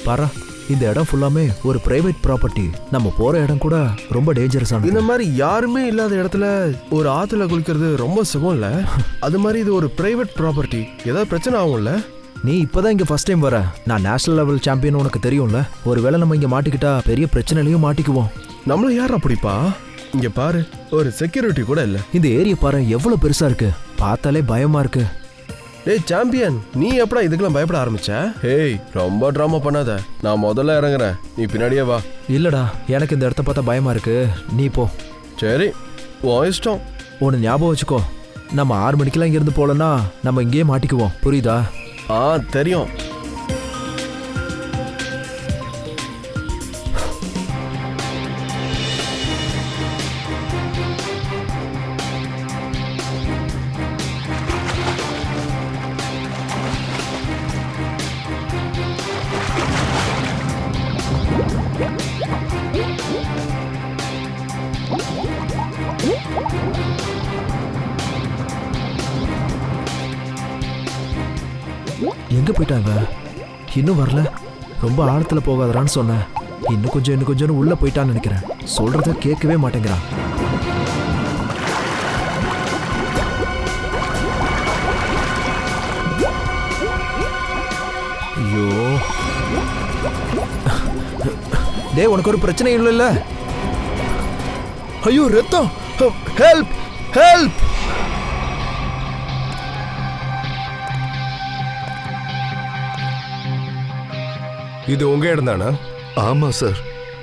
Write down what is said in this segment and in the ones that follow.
பாரா, இந்த இடம் ஃபுல்லாமே ஒரு பிரைவேட் ப்ராப்பர்ட்டி. நம்ம போற இடம் கூட ரொம்ப டேஞ்சரஸான. இந்த மாதிரி யாருமே இல்லாத இடத்துல ஒரு ஆத்துல குளிக்கிறது ரொம்ப சுகம் இல்ல. அது மாதிரி இது ஒரு பிரைவேட் ப்ராப்பர்ட்டி, ஏதாவது பிரச்சனை ஆகும்ல. நீ இப்பதான் இங்க ஃபர்ஸ்ட் டைம் வர. நான் நேஷனல் லெவல் சாம்பியன் உனக்கு தெரியும்ல. ஒருவேளை நம்ம இங்க மாட்டிக்கிட்டா பெரிய பிரச்சனையிலையும் மாட்டிக்குவோம். நம்மள யார் அப்படிப்பா? இங்க பாரு, ஒரு செக்யூரிட்டி கூட இல்ல. இந்த ஏரியா பாரு எவ்வளவு பெருசா இருக்கு, பார்த்தாலே பயமா இருக்கு. டேய் சாம்பியன், நீ எப்படா இதுக்கெல்லாம் பயப்பட ஆரம்பிச்ச? ஹேய், ரொம்ப ட்ராமா பண்ணாத. நான் முதல்ல இறங்குறேன், நீ பின்னாடியே வா. இல்லடா, எனக்கு இந்த இடத்த பார்த்தா பயமா இருக்கு. நீ போ. சரி, உன் இஷ்டம். ஒன்று ஞாபகம் வச்சுக்கோ, நம்ம 6 மணிக்கெல்லாம் இங்கிருந்து போலன்னா நம்ம இங்கேயே மாட்டிக்குவோம். புரியுதா? தெரியும். எங்க போயிட்டாங்க? இன்னும் வரல. ரொம்ப ஆழத்துல போகாதரான்னு சொன்னேன். இன்னும் கொஞ்சம் உள்ள போயிட்டான்னு நினைக்கிறேன். சொல்றத கேட்கவே மாட்டேங்கிறான். ஐயோ, டேய் உனக்கு ஒரு பிரச்சனை இல்ல? ஐயோ ரத்தம்! Help help! இது உங்க இடம் தானா? ஆமா சார்,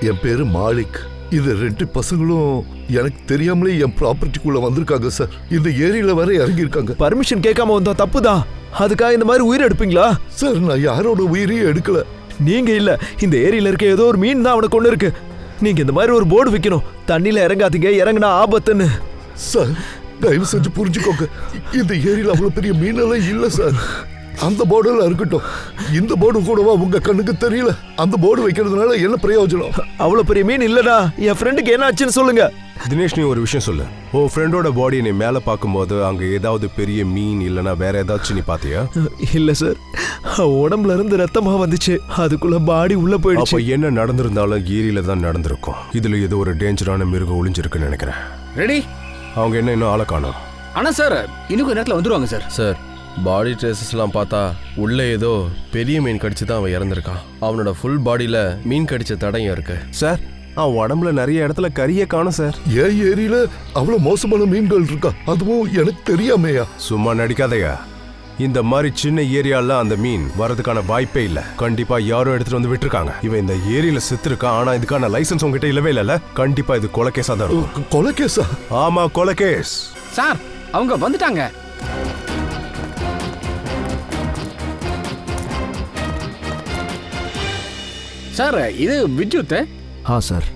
என் பேரு மாலிக். இது 2 பசங்களும் எனக்கு தெரியாமலே என் ப்ராப்பர்ட்டிக்குள்ள வந்திருக்காங்க சார். இந்த ஏரியில வர இறங்கி இருக்காங்க. பர்மிஷன் கேட்காம வந்தா தப்புதான். அதுக்காக இந்த மாதிரி உயிர் எடுப்பீங்களா? சார், நான் யாரோட உயிரையும் எடுக்கல. நீங்க இல்ல, இந்த ஏரியில இருக்க ஏதோ ஒரு மீன் தான் அவனுக்கு ஒண்ணு இருக்கு. நீங்க இந்த மாதிரி ஒரு போர்டு வைக்கணும், தண்ணியில இறங்காதீங்க, இறங்குனா ஆபத்துன்னு. சார், தயவு செஞ்சு புரிஞ்சுக்கோங்க. இந்த ஏரியில அவ்வளவு பெரிய மீனெல்லாம் இல்ல சார். அந்த போர்டெல்லாம் இருக்கட்டும், இந்த போர்டு கூடவா உங்க கண்ணுக்கு தெரியல? அந்த போர்டு வைக்கிறதுனால என்ன பிரயோஜனம்? அவ்வளவு பெரிய மீன் இல்லடா. என் ஃப்ரெண்டுக்கு என்ன ஆச்சுன்னு சொல்லுங்க. தினேஷ், நீ ஒரு விஷயம் சொல்லு. உன் ஃப்ரெண்டோட பாடியை நீ மேல பார்க்கும்போது அங்க ஏதாவது பெரிய மீன் இல்லனா வேற ஏதாச்சும் நீ பாத்தியா? இல்ல சார், உடம்புல இருந்து ரத்தமா வந்துச்சு. அதுக்குள்ள பாடி உள்ள போயிடுச்சு. அப்ப என்ன நடந்திருந்தாலும் ஏரியில தான் நடந்திருக்கும். இதுல ஏதோ ஒரு டேஞ்சரான மிருகம் ஒளிஞ்சிருக்குன்னு நினைக்கிறேன். ரெடி? அவங்க என்ன இன்னும் ஆளை காணோம். ஆனா சார், இன்னும் கொஞ்ச நேரத்துல வந்துருவாங்க சார். சார், பாடி ட்ரேசஸ்லாம் பார்த்தா உள்ள ஏதோ பெரிய மீன் கடிச்சு தான் அவன் இறந்துருக்கான். அவனோட ஃபுல் பாடியில மீன் கடிச்ச தடயம் இருக்கு. சார், அவன் உடம்புல நிறைய இடத்துல கறியை காணும் சார். என் ஏரியில அவ்வளவு மோசமான மீன்கள் இருக்கா? அதுவும் எனக்கு தெரியாமையா? சும்மா நடிக்காதையா. இந்த மாதிரி சின்ன ஏரியால அந்த மீன் வரதுக்கான வாய்ப்பே இல்ல. கண்டிப்பா யாரும் எடுத்துட்டு வந்து விட்டுருக்காங்க. இவன் இந்த ஏரியில செத்துருக்கான். ஆனா இதுக்கான லைசன்ஸ் உங்ககிட்ட இல்லவே இல்ல. கண்டிப்பா இது கொலைகேஸா தான் இருக்கும். கொலைகேஸா? ஆமா, கொலைகேஸ். சார், அவங்க வந்துட்டாங்க. சார், இது வித்யுத். சார்.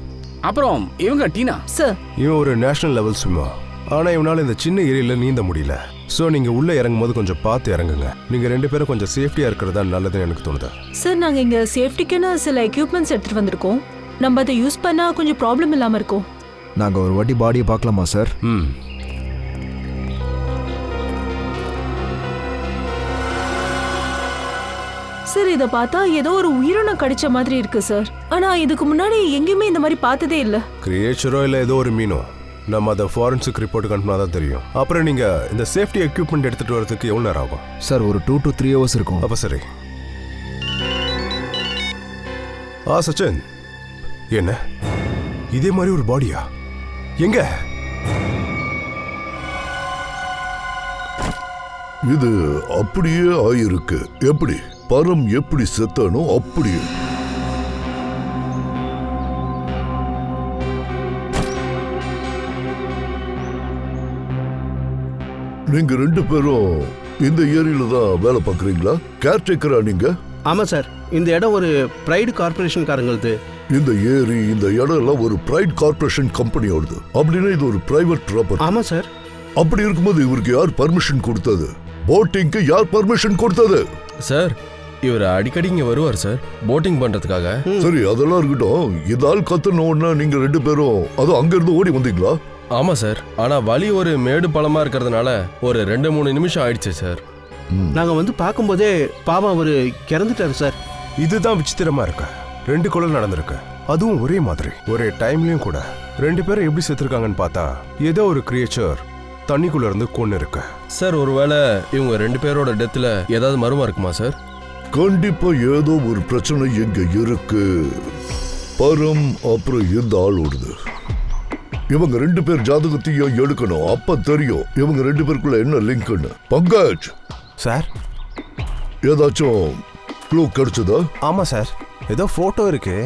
அப்புறம் இவங்க டீனா சார். இவன் ஒரு நேஷனல் லெவல் ஸ்விம்மர். ஆனா இவனால இந்த சின்ன ஏரியில நீந்த முடியல. சோ நீங்க உள்ள இறங்கும் போது கொஞ்சம் பார்த்து இறங்குங்க. நீங்க 2 பேரும் கொஞ்சம் சேஃப்டியா இருக்கிறதா நல்லதுன்னு எனக்கு தோணுது. சார், நாங்க இங்க சேஃப்டிக்குன்னு சில எக்யூப்மெண்ட்ஸ் எடுத்துட்டு வந்திருக்கோம். நம்ம அதை யூஸ் பண்ணா கொஞ்சம் ப்ராப்ளம் இல்லாம இருக்கும். நாங்க ஒரு வாட்டி பாடியை பார்க்கலாமா சார்? சார், இத பார்த்தா ஏதோ ஒரு உயிரினம் கடிச்ச மாதிரி இருக்கு சார். ஆனா இதுக்கு முன்னாடி எங்கேயுமே இந்த மாதிரி பார்த்ததே இல்ல. கிரியேச்சரோ இல்ல ஏதோ ஒரு மீனோ. நம்ம அதை ஃபாரன்சிக் ரிப்போர்ட் அனுப்பினா தான் தெரியும். அப்புறம் நீங்க இந்த சேஃப்டி எக்யூப்மெண்ட் எடுத்துட்டு வரதுக்கு எவ்வளவு நேரம் ஆகும்? சார், ஒரு 2 to 3 hours இருக்கும். அப்ப சரி. சச்சின், என்ன இதே மாதிரி ஒரு பாடியா? எங்க? இது அப்படியே ஆயிருக்கு. எப்படி பரம் எப்படி செத்தானோ அப்படியே. நீங்க 2 பேரும் இந்த ஏரியில தான் வேலை பார்க்கறீங்களா? கேர்டேக்கரா நீங்க? ஆமா சார், இந்த இடம் ஒரு பிரைட் கார்பரேஷன் காரங்களது. இந்த ஏரி, இந்த இடம் எல்லாம் ஒரு பிரைட் கார்பரேஷன் கம்பெனியோடது. அப்படின்னா இது ஒரு பிரைவேட் ப்ராப்பர்ட்டி. ஆமா சார். அப்படி இருக்கும்போது இவருக்கு யார் பர்மிஷன் கொடுத்தது? போட்டிங்க்கு யார் பர்மிஷன் கொடுத்தது? சார், இவர் அடிக்கடி இங்க வருவார் சார், போட்டிங் பண்றதுக்காக. சரி, அதெல்லாம் இருக்கட்டும். இந்த ஆள் கத்துனோன்னா நீங்க 2 பேரும் அது அங்க இருந்து ஓடி வந்தீங்களா? ஆமா சார், ஆனா வழி ஒரு மேடு பள்ளமா இருக்கிறதுனால ஒரு 2-3 நிமிஷம் ஆயிடுச்சு சார். நாங்க வந்து பார்க்கும்போதே பாவம் அவரு இறந்துட்டாரு சார். இதுதான் விசித்திரமா இருக்கு. 2 கொலை நடந்திருக்கு, அதுவும் ஒரே மாதிரி ஒரே டைம்லயும் கூட. 2 பேரும் எப்படி செத்துருக்காங்கன்னு பார்த்தா ஏதோ ஒரு கிரியேச்சர் தண்ணிக்குள்ள இருந்து கொன்னு இருக்கு. சார் ஒருவேளை இவங்க 2 பேரோட டெத்தில் ஏதாவது மர்மம் இருக்குமா சார்? கண்டிப்பா ஏதோ ஒரு பிரச்சனை இங்க இருக்கு. பரம் அப்புறம் இந்த ஆளோடுது. இவங்க 2 பேர் ஜாதகத்தையும் எடுக்கணும், அப்ப தெரியும் இவங்க 2 பேருக்குள்ள என்ன லிங்க்னு. பங்கஜ் சார், ஏதாச்சும் க்ளூ கிடைச்சதா? ஆமா சார், ஏதோ போட்டோ இருக்கு,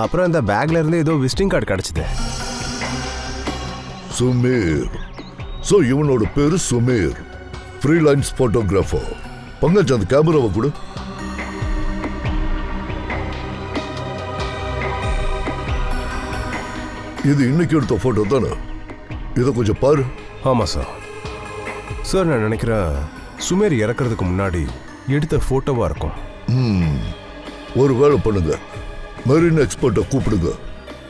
அப்புறம் இந்த பேக்ல இருந்து ஏதோ விசிட்டிங் கார்டு கிடைச்சது. சுமீர். சோ இவனோட பேரு சுமீர், ஃப்ரீலான்ஸ் போட்டோகிராஃபர். பங்கஜ் அந்த கேமராவை கூட. இது இன்னைக்கு எடுத்த போட்டோ தானே? இதை கொஞ்சம் பாரு. ஆமா சார். சார் நான் நினைக்கிறேன் சுமேர் இறக்குறதுக்கு முன்னாடி எடுத்த போட்டோவா இருக்கும். ஒரு வேலை பண்ணுங்க, மெரின் எக்ஸ்பர்ட்டை கூப்பிடுங்க.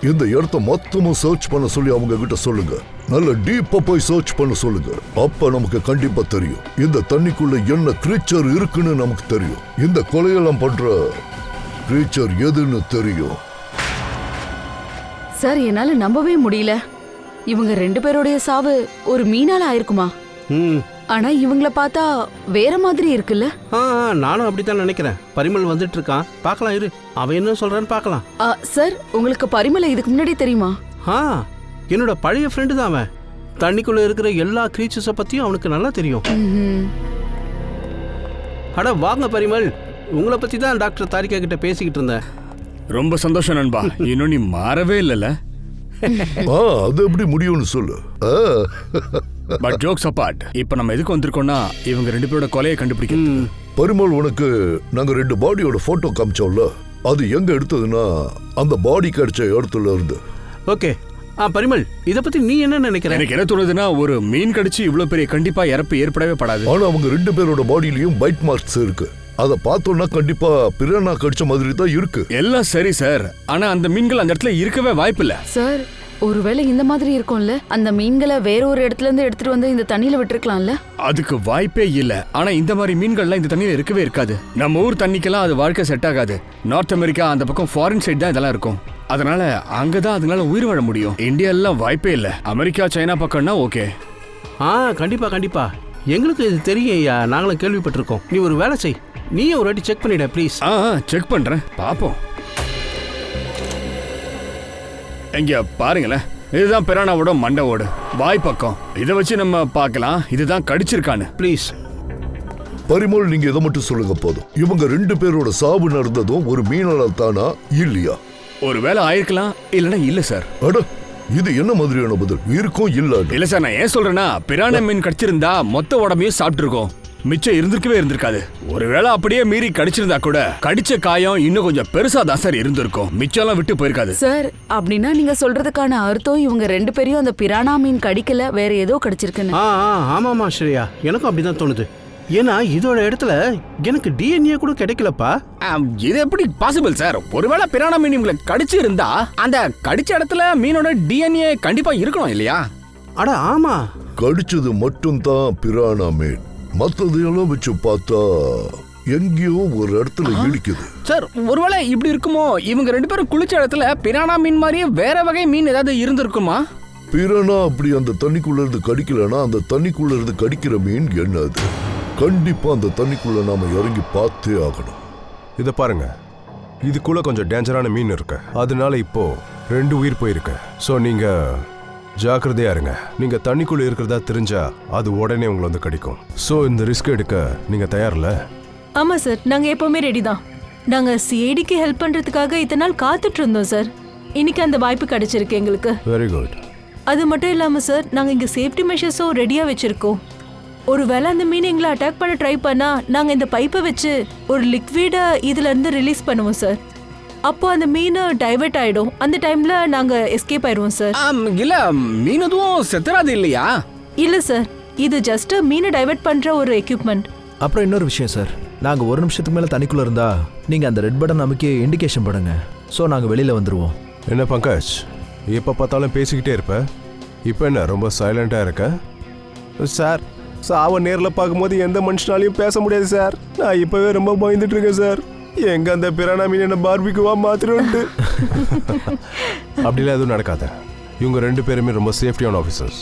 இந்த இடத்த மொத்தமும் சர்ச் பண்ண சொல்லி அவங்க கிட்ட சொல்லுங்க. நல்ல டீப்பா போய் சர்ச் பண்ண சொல்லுங்க. அப்ப நமக்கு கண்டிப்பா தெரியும் இந்த தண்ணிக்குள்ள என்ன கிரீச்சர் இருக்குன்னு நமக்கு தெரியும். இந்த கொலையெல்லாம் பண்ற கிரீச்சர் எதுன்னு தெரியும். சார், என்னால நம்பவே முடியல. இவங்க 2 பேருடைய சாவு ஒரு மீனால ஆயிருக்குமா? ஆனா இவங்கள பார்த்தா வேற மாதிரி இருக்குல்ல? நானும் அப்படித்தான் நினைக்கிறேன். பரிமல் வந்துட்டு இருக்கான், பார்க்கலாம் இரு, அவன் என்ன சொல்றான்னு பார்க்கலாம். சார், உங்களுக்கு பரிமளை இதுக்கு முன்னாடி தெரியுமா? என்னோட பழைய ஃப்ரெண்டு தான் அவன். தண்ணிக்குள்ள இருக்கிற எல்லா கிரீச்சர்ஸை பத்தியும் அவனுக்கு நல்லா தெரியும். அட வாங்க பரிமல், உங்களை பத்தி தான் டாக்டர் தாரிகா கிட்ட பேசிக்கிட்டு இருந்தேன். ரொம்ப சந்தோஷம் நண்பா, இன்னும் நீ மாறவே இல்லைல்ல. அது எப்படி முடியும்னு சொல்லு. பட் ஜோக்ஸ் அபார்ட், இப்போ நம்ம எதுக்கு வந்திருக்கோம்னா இவங்க 2 பேரோட கொலையை கண்டுபிடிக்கணும். பரிமல், உனக்கு நாங்க 2 பாடியோட போட்டோ காமிச்சோம்ல, அது எங்க எடுத்ததுன்னா அந்த பாடி கிடைச்ச இடத்துல இருந்து. ஓகே பரிமல், இத பத்தி நீ என்ன நினைக்கிற? எனக்கு என்ன தோணுதுன்னா, ஒரு மீன் கடிச்சு இவ்வளவு பெரிய கண்டிப்பா இறப்பு ஏற்படவே படாது. ஆனா அவங்க 2 பேரோட பாடியிலயும் பைட் மார்க்ஸ் இருக்கு. அத பார்த்தோம்னா கண்டிப்பா பிரானா கடிச்ச மாதிரி தான் இருக்கு. எல்லாம் சரி சார், ஆனா அந்த மீன்கள் அந்த இடத்துல இருக்கவே வாய்ப்பு இல்ல. சார், ஒருவேளை இந்த மாதிரி இருக்கும்ல, அந்த மீன்களை வேற ஒரு இடத்துல இருந்து எடுத்துட்டு வந்து இந்த தண்ணியில விட்டுருக்கலாம்ல? அதுக்கு வாய்ப்பே இல்ல. ஆனா இந்த மாதிரி மீன்கள்லாம் இந்த தண்ணியில இருக்கவே இருக்காது. நம்ம ஊர் தண்ணிக்கெல்லாம் அது வாழ்க்கை செட் ஆகாது. நார்த் அமெரிக்கா அந்த பக்கம் ஃபாரின் சைடு தான் இதெல்லாம் இருக்கும். அதனால அங்கதான் அதனால உயிர் வாழ முடியும். இந்தியா எல்லாம் வாய்ப்பே இல்ல. அமெரிக்கா சைனா பக்கம்னா ஓகே. கண்டிப்பா கண்டிப்பா, எங்களுக்கு இது தெரியும் ஐயா, நாங்களும் கேள்விப்பட்டிருக்கோம். நீ ஒரு வேலை செய், நீயே ஒரு வாட்டி செக் பண்ணிட ப்ளீஸ். செக் பண்றேன், பாப்போம். இங்க பாருங்களேன், இதுதான் பிரானாவோட மண்டவோடு வாய் பக்கம். இதை வச்சு நம்ம பார்க்கலாம் இதுதான் கடிச்சிருக்கான்னு. ப்ளீஸ் பரிமல், நீங்க இதை மட்டும் சொல்லுங்க போதும். இவங்க 2 பேரோட சாவு நடந்ததும் ஒரு மீனால தானா இல்லையா? ஒருவேளை ஆயிருக்கலாம், இல்லனா இல்ல சார். அட, இது என்ன மாதிரியான பதில்? இருக்கும் இல்ல? இல்ல சார், நான் ஏன் சொல்றேன்னா, பிரானா மீன் கடிச்சிருந்தா மொத்த உடம்பையும் சாப்பிட்டு இருக்கோம், மிச்சம் இருந்திருக்கவே இருந்திருக்காது. ஒருவேளை அப்படியே மீறி கடிச்சிருந்தா கூட கடிச்ச காயம் இன்னும் கொஞ்சம் பெருசா தான் சார் இருந்திருக்கும், மிச்சம் எல்லாம் விட்டு போயிருக்காது. சார், அப்படின்னா நீங்க சொல்றதுக்கான அர்த்தம் இவங்க 2 பேரையும் அந்த பிரானா மீன் கடிக்கல, வேற ஏதோ கடிச்சிருக்குன்னு. ஆமாமா ஸ்ரேயா, எனக்கும் அப்படிதான் தோணுது. ஏன்னா இதோட இடத்துல எனக்கு டிஎன்ஏ கூட கிடைக்கலப்பா. இது எப்படி பாசிபிள் சார்? ஒருவேளை பிரானா மீன் இவங்களை கடிச்சு இருந்தா அந்த கடிச்ச இடத்துல மீனோட டிஎன்ஏ கண்டிப்பா இருக்கணும் இல்லையா? அட ஆமா, கடிச்சது மட்டும் தான் பிரானா மீன், மத்ததையெல்லாம் வச்சு பார்த்தா எங்கேயோ ஒரு இடத்துல இடிக்குது. சார், ஒருவேளை இப்படி இருக்குமோ? இவங்க 2 பேரும் குளிச்ச இடத்துல பிரானா மீன் மாதிரியே வேற வகை மீன் ஏதாவது இருந்திருக்குமா? பிரானா அப்படி அந்த தண்ணிக்குள்ள இருந்து கடிக்கலன்னா அந்த தண்ணிக்குள்ள இருந்து கடிக்கிற மீன் என்னது? கண்டிப்பா அந்த தண்ணிக்குள்ள நாம இறங்கி பார்த்தே ஆகணும். இதை பாருங்க, இதுக்குள்ள கொஞ்சம் டேஞ்சரான மீன் இருக்கு, அதனால இப்போ 2 உயிர் போயிருக்கு. ஸோ நீங்க ஜாக்கிரதையா இருங்க. நீங்க தண்ணிக்குள்ள இருக்கிறதா தெரிஞ்சா அது உடனே உங்களை வந்து கடிக்கும். ஸோ இந்த ரிஸ்க் எடுக்க நீங்க தயாரில்ல? ஆமா சார், நாங்க எப்பவுமே ரெடி தான். நாங்க சிஐடிக்கு ஹெல்ப் பண்றதுக்காக இத்தனை நாள் காத்துட்டு இருந்தோம் சார். இன்னைக்கு அந்த வாய்ப்பு கிடைச்சிருக்கு எங்களுக்கு. Very good. அது மட்டும் இல்லாம சார், நாங்க இங்க சேஃப்டி மெஷர்ஸும் ரெடியா வச்சிருக்கோம். ஒருவேளை அந்த மீன் எங்களை அட்டாக் பண்ண ட்ரை பண்ணா நாங்க இந்த பைப்பை வச்சு ஒரு லிக்விட இதுல இருந்து ரிலீஸ் பண்ணுவோம் சார். அப்போ அந்த மீன் டைவர்ட் ஆயிடும். அந்த டைம்ல நாங்க எஸ்கேப் ஆயிடுவோம் சார். இல்ல, மீன் எதுவும் செத்துறாது இல்லையா? இல்ல சார், இது ஜஸ்ட் மீனை டைவர்ட் பண்ற ஒரு எக்யூப்மெண்ட். அப்புறம் இன்னொரு விஷயம் சார், நாங்கள் 1 நிமிஷத்துக்கு மேலே தண்ணிக்குள்ளே இருந்தா நீங்கள் அந்த ரெட் பட்டன் நமக்கு இண்டிகேஷன் பண்ணுங்க. ஸோ நாங்கள் வெளியில் வந்துடுவோம். என்ன பங்கஜ், எப்போ பார்த்தாலும் பேசிக்கிட்டே இருப்ப, இப்போ என்ன ரொம்ப சைலண்டாக இருக்க? சார், சாவை நேரில் பார்க்கும்போது எந்த மனுஷனாலையும் பேச முடியாது சார். நான் இப்போவே ரொம்ப பயந்துட்டு இருக்கேன் சார். எங்க அந்த பிரானா மீன் என்ன பார்பிக்குவா மாத்திரம் அப்படிலாம் எதுவும் நடக்காது. இவங்க 2 பேருமே ரொம்ப சேஃப்டியான ஆஃபீஸர்ஸ்.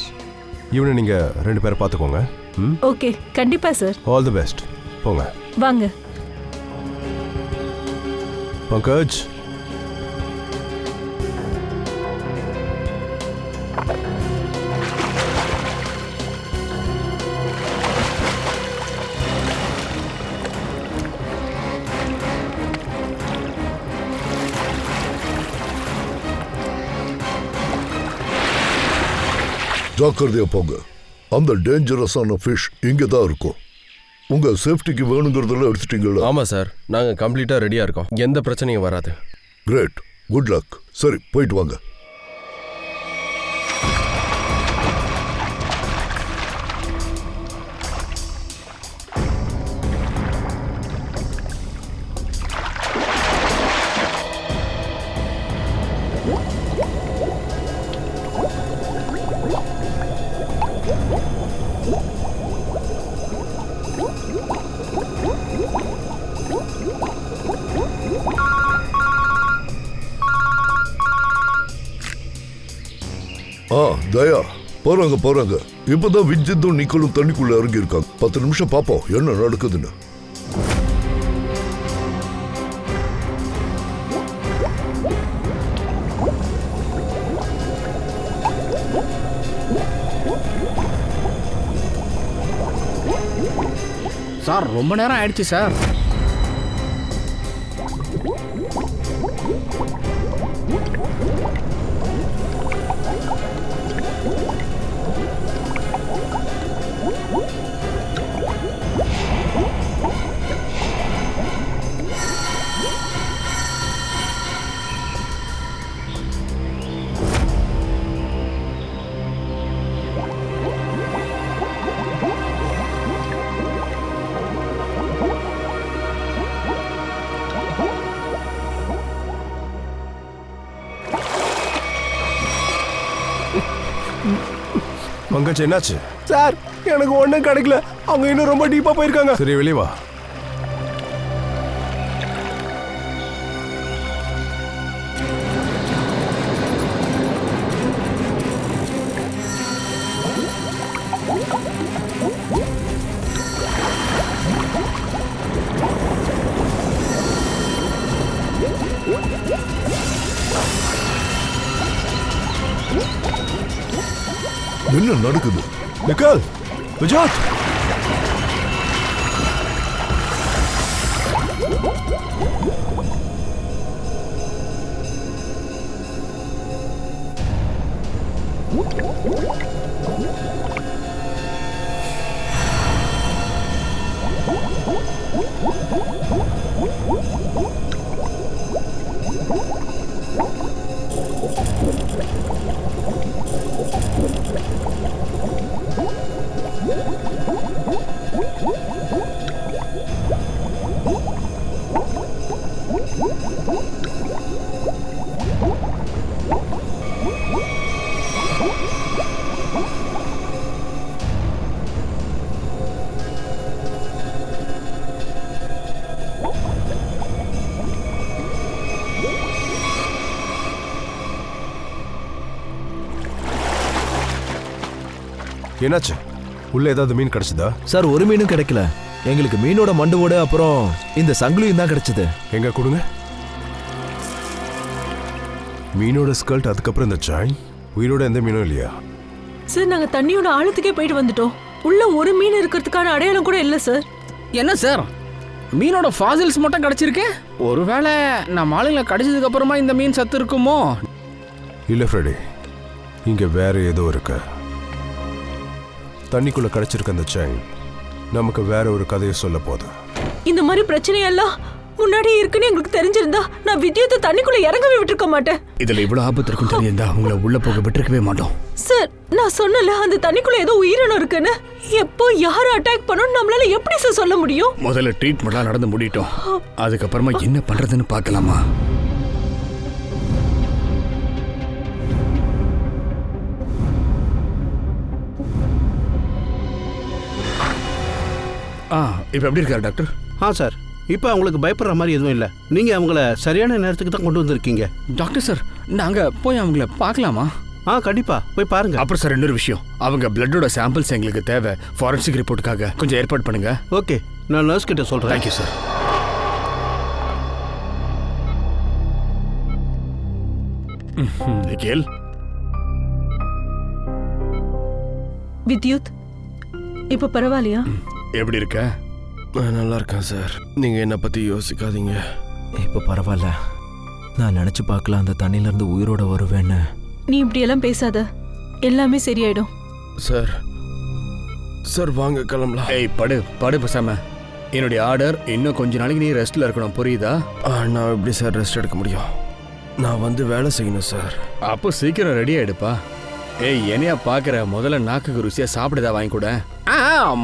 இவனை நீங்க 2 பேரை பார்த்துக்கோங்க. ஓகே, கண்டிப்பா சார். All the best. போங்க. வாங்க. பங்கஜ், ஜாக்கிரதையா போங்க. அந்த டேஞ்சரஸான ஃபிஷ் இங்கே தான் இருக்கும். உங்க சேஃப்டிக்கு வேணுங்கிறதெல்லாம் எடுத்துட்டீங்களா? ஆமா சார், நாங்க கம்ப்ளீட்டா ரெடியா இருக்கோம். எந்த பிரச்சனையும் வராது. Great, good luck. சரி, போயிட்டு வாங்க. தயா, போறாங்க. இப்பதான் விஜித்தும் நிக்கலும் தண்ணிக்குள்ள இறங்கி இருக்காங்க. 10 நிமிஷம் பாப்போம் என்ன நடக்குதுன்னு. சார் ரொம்ப நேரம் ஆயிடுச்சு சார். பங்கஜ் என்னாச்சு? சார், எனக்கு ஒண்ணும் கிடைக்கல. அவங்க இன்னும் ரொம்ப டீப்பா போயிருக்காங்க. சரி, வெளியே வா. என்ன நடக்குது? நிக்கல், விஜாத், என்னாச்சு? உள்ள ஏதாவது மீன் கிடைச்சதா? சார், ஒரு மீனும் கிடைக்கல. எங்களுக்கு மீனோட மண்டுவோட அப்புறம் இந்த சங்கிலியும் தான் கிடைச்சது. எங்க கொடுங்க. மீனோட ஸ்கல்ட், அதுக்கப்புறம் இந்த சாய். உயிரோட எந்த மீனும் இல்லையா? சார், நாங்க தண்ணியோட ஆழத்துக்கே போயிட்டு வந்துட்டோம். உள்ள ஒரு மீன் இருக்கிறதுக்கான அடையாளம் கூட இல்ல சார். என்ன சார், மீனோட ஃபாசில்ஸ் மட்டும் கிடைச்சிருக்கு? ஒருவேளை நம்ம ஆளுங்களை கடிச்சதுக்கு அப்புறமா இந்த மீன் சத்து இருக்குமோ? இல்ல ஃப்ரெடி, இங்க வேற ஏதோ இருக்கு. தண்ணிக்குள்ள கிடைச்சிருக்க அந்த செயின் நமக்கு வேற ஒரு கதையை சொல்ல போகுது. இந்த மாதிரி பிரச்சனை எல்லாம் முன்னாடி இருக்குன்னு எங்களுக்கு தெரிஞ்சிருந்தா நான் வித்யாத்தை தண்ணிக்குள்ள இறங்கவே விட்டுருக்க மாட்டேன். இதுல இவ்வளவு ஆபத்து இருக்கும் தெரியுதா உங்களை உள்ள போக விட்டுருக்கவே மாட்டோம். சார், நான் சொன்னல அந்த தண்ணிக்குள்ள ஏதோ உயிரினம் இருக்குன்னு. எப்போ யார் அட்டாக் பண்ணணும் நம்மளால எப்படி சார் சொல்ல முடியும்? முதல்ல ட்ரீட்மெண்ட்லாம் நடந்து முடியட்டும், அதுக்கப்புறமா என்ன பண்றதுன்னு பார்க்கலாமா? இப்ப எப்படி இருக்காரு டாக்டர்? சார், இப்போ அவங்களுக்கு பயப்படுற மாதிரி எதுவும் இல்லை. நீங்கள் அவங்கள சரியான நேரத்துக்கு தான் கொண்டு வந்திருக்கீங்க. டாக்டர் சார், நாங்கள் போய் அவங்கள பார்க்கலாமா? கண்டிப்பாக போய் பாருங்க. அப்புறம் சார் இன்னொரு விஷயம், அவங்க பிளட்டோட சாம்பிள்ஸ் எங்களுக்கு தேவை. ஃபாரன்சிக் ரிப்போர்ட்டுக்காக கொஞ்சம் ஏற்பாடு பண்ணுங்க. ஓகே, நான் நர்ஸ் கிட்ட சொல்கிறேன். Thank you sir. நிக்கில், வித்யுத், இப்போ பரவாயில்லையா? எப்படி இருக்க? நான் நல்லா இருக்கேன் சார். நீங்கள் என்னை பற்றி யோசிக்காதீங்க. இப்போ பரவாயில்ல. நான் நினச்சி பார்க்கல அந்த தண்ணியிலேருந்து உயிரோட வருவேன்னு. நீ இப்படியெல்லாம் பேசாத, எல்லாமே சரியாயிடும். சார் சார் வாங்க கிளம்பலாம். ஏய், படு பசாம. என்னுடைய ஆர்டர், இன்னும் கொஞ்ச நாளைக்கு நீ ரெஸ்ட்ல இருக்கணும், புரியுதா? நான் எப்படி சார் ரெஸ்ட் எடுக்க முடியும்? நான் வந்து வேலை செய்யணும் சார். அப்போ சீக்கிரம் ரெடி ஆயிடுப்பா. ஏய், என்னையா பாக்குற? முதல்ல நாக்குக்கு ருசியா சாப்பிடுதா வாங்கி கூட.